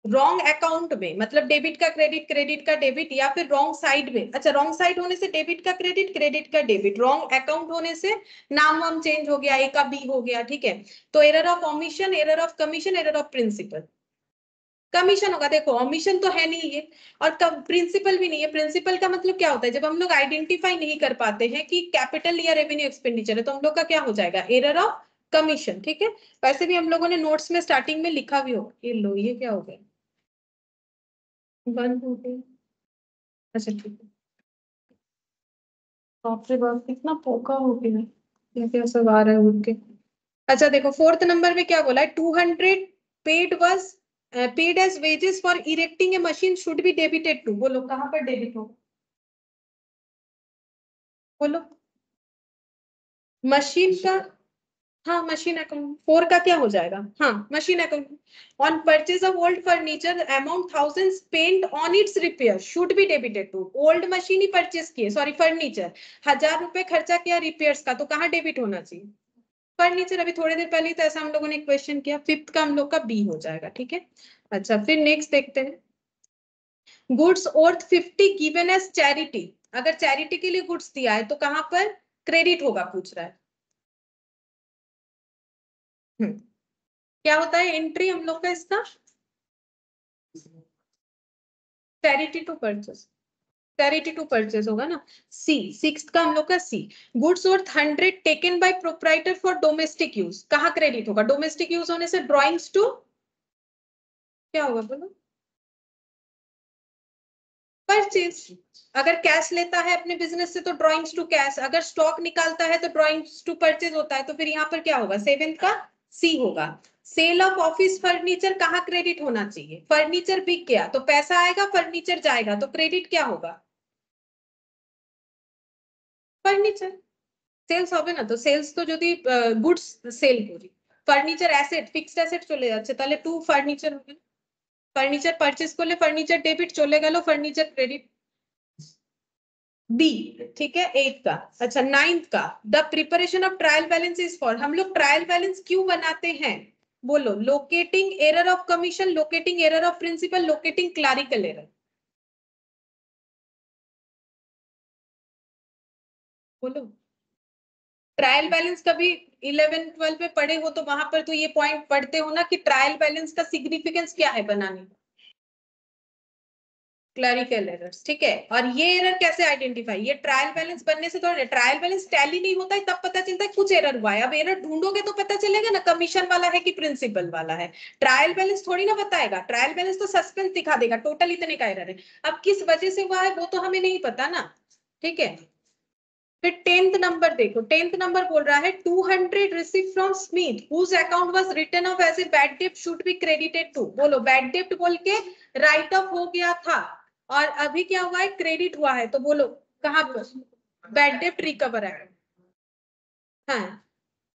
रॉन्ग अकाउंट में मतलब डेबिट का क्रेडिट, क्रेडिट का डेबिट, या फिर रॉन्ग साइड में. अच्छा रॉन्ग साइड होने से डेबिट का क्रेडिट, क्रेडिट का डेबिट. रॉन्ग अकाउंट होने से नाम वाम चेंज हो गया, ए का बी हो गया. ठीक है. तो error of omission, error of commission, error of principle. Commission होगा. देखो ओमिशन तो है नहीं ये और प्रिंसिपल भी नहीं है. प्रिंसिपल का मतलब क्या होता है? जब हम लोग आइडेंटिफाई नहीं कर पाते हैं कि कैपिटल या रेवेन्यू एक्सपेंडिचर है तो हम लोग का क्या हो जाएगा? Error of commission. ठीक है. वैसे भी हम लोगों ने नोट्स में स्टार्टिंग में लिखा भी हो. ये लो ये क्या हो गया? बंद हो गया. अच्छा ठीक है. बाप रे बाप कितना पोका हो गया. ये क्या सब आ रहा है उठ के. अच्छा देखो फोर्थ नंबर में क्या बोला है? 200 paid was paid as wages for erecting a machine should be debited to. बोलो कहां पर डेबिट होगा? बोलो मशीन का. हाँ मशीन अकाउंट. 4 का क्या हो जाएगा? हाँ machine account. On purchase of old furniture amount 1000 spent on its repair should be debited to. Old machine ही परचेज किए, सॉरी फर्नीचर, 1000 रुपए खर्चा किया रिपेयर्स का, तो कहाँ डेबिट होना चाहिए? फर्नीचर. अभी थोड़ी देर पहले तो ऐसा हम लोगों ने क्वेश्चन किया. फिफ्थ का हम लोग का बी हो जाएगा. ठीक है. अच्छा फिर नेक्स्ट देखते हैं. Goods worth 50 given as charity. अगर चैरिटी के लिए गुड्स दिया है तो कहां पर क्रेडिट होगा पूछ रहा है. क्या होता है एंट्री हम लोग का इसका? Charity to purchase. Charity to purchase होगा ना. सी. सिक्स्थ का हम लोग का C. Goods worth 100 taken by proprietor for domestic use. कहां क्रेडिट होगा? डोमेस्टिक यूज होने से ड्रॉइंग्स टू क्या होगा? बोलो परचेज. अगर कैश लेता है अपने बिजनेस से तो ड्रॉइंग्स टू कैश. अगर स्टॉक निकालता है तो ड्रॉइंग्स टू परचेज होता है. तो फिर यहाँ पर क्या होगा? सेवेंथ का सी होगा. सेल ऑफ ऑफिस फर्नीचर कहाँ क्रेडिट होना चाहिए? फर्नीचर बिक गया तो पैसा आएगा, फर्नीचर जाएगा तो क्रेडिट क्या होगा? फर्नीचर. সেলস হবে না তো. সেলস তো যদি গুডস সেল করি, ফার্নিচার অ্যাসেট, ফিক্সড অ্যাসেট চলে যাচ্ছে, তাহলে টু ফার্নিচার হবে. ফার্নিচার পারচেজ করলে ফার্নিচার ডেবিট চলে গেল, ফার্নিচার ক্রেডিট. बी. ठीक है. 8 का. अच्छा 9th का the preparation of trial balance is for. हम लोग ट्रायल बैलेंस क्यों बनाते हैं? बोलो locating error of commission, locating error of principle, locating clerical error. बोलो ट्रायल बैलेंस कभी 11 12 में पढ़े हो तो वहां पर तो ये पॉइंट पढ़ते हो ना कि ट्रायल बैलेंस का सिग्निफिकेंस क्या है बनाने का? Clerical errors. ठीक है. और ये एरर कैसे आइडेंटिफाई? ये ट्रायल बैलेंस बनने से थोड़ा, ट्रायल बैलेंस टैली नहीं होता है तब पता चलता है कुछ एरर हुआ है. अब एरर ढूंढोगे तो पता चलेगा ना कमीशन वाला है कि प्रिंसिपल वाला है. ट्रायल बैलेंस थोड़ी ना बताएगा. ट्रायल बैलेंस तो सस्पेंस दिखा देगा टोटल इतने का एरर है. अब किस वजह से हुआ है वो तो हमें नहीं पता ना. ठीक है. फिर 10th नंबर देखो. 10th नंबर बोल रहा है 200 receive from Smith whose account was written off as a bad डेब्ट शुड बी क्रेडिटेड टू. बोलो बैड डेब्ट बोल के राइट ऑफ हो गया था और अभी क्या हुआ है? क्रेडिट हुआ है. तो बोलो कहां पर? बैड डेब्ट रिकवर है, हाँ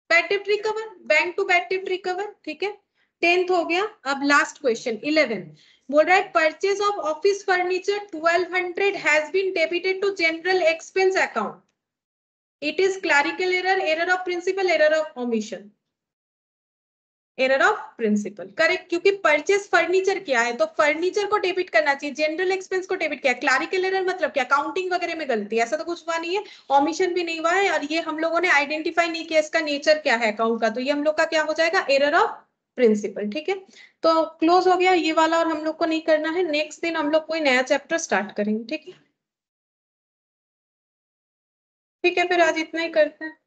बैड डेब्ट रिकवर, बैंक टू बैड डेब्ट रिकवर, ठीक है। 10th हो गया। अब लास्ट क्वेश्चन 11 बोल रहा है purchase of office furniture 1200 has been debited to general expense account, it is clerical error, error of principle, error of omission, error of principle, correct, क्योंकि परचेज फर्नीचर किया है तो फर्नीचर को डेबिट करना चाहिए, जनरल एक्सपेंस को debit किया। Clerical error मतलब क्या, अकाउंटिंग वगैरह में गलती, ऐसा तो कुछ हुआ नहीं है, ओमिशन भी नहीं हुआ है, और ये हम लोगों ने आइडेंटिफाई नहीं किया इसका नेचर क्या है अकाउंट का, तो ये हम लोग का क्या हो जाएगा, एरर ऑफ प्रिंसिपल, ठीक है। तो क्लोज हो गया ये वाला, और हम लोग को नहीं करना है, नेक्स्ट दिन हम लोग कोई नया चैप्टर स्टार्ट करेंगे, ठीक है। ठीक है, फिर आज इतना ही करते हैं।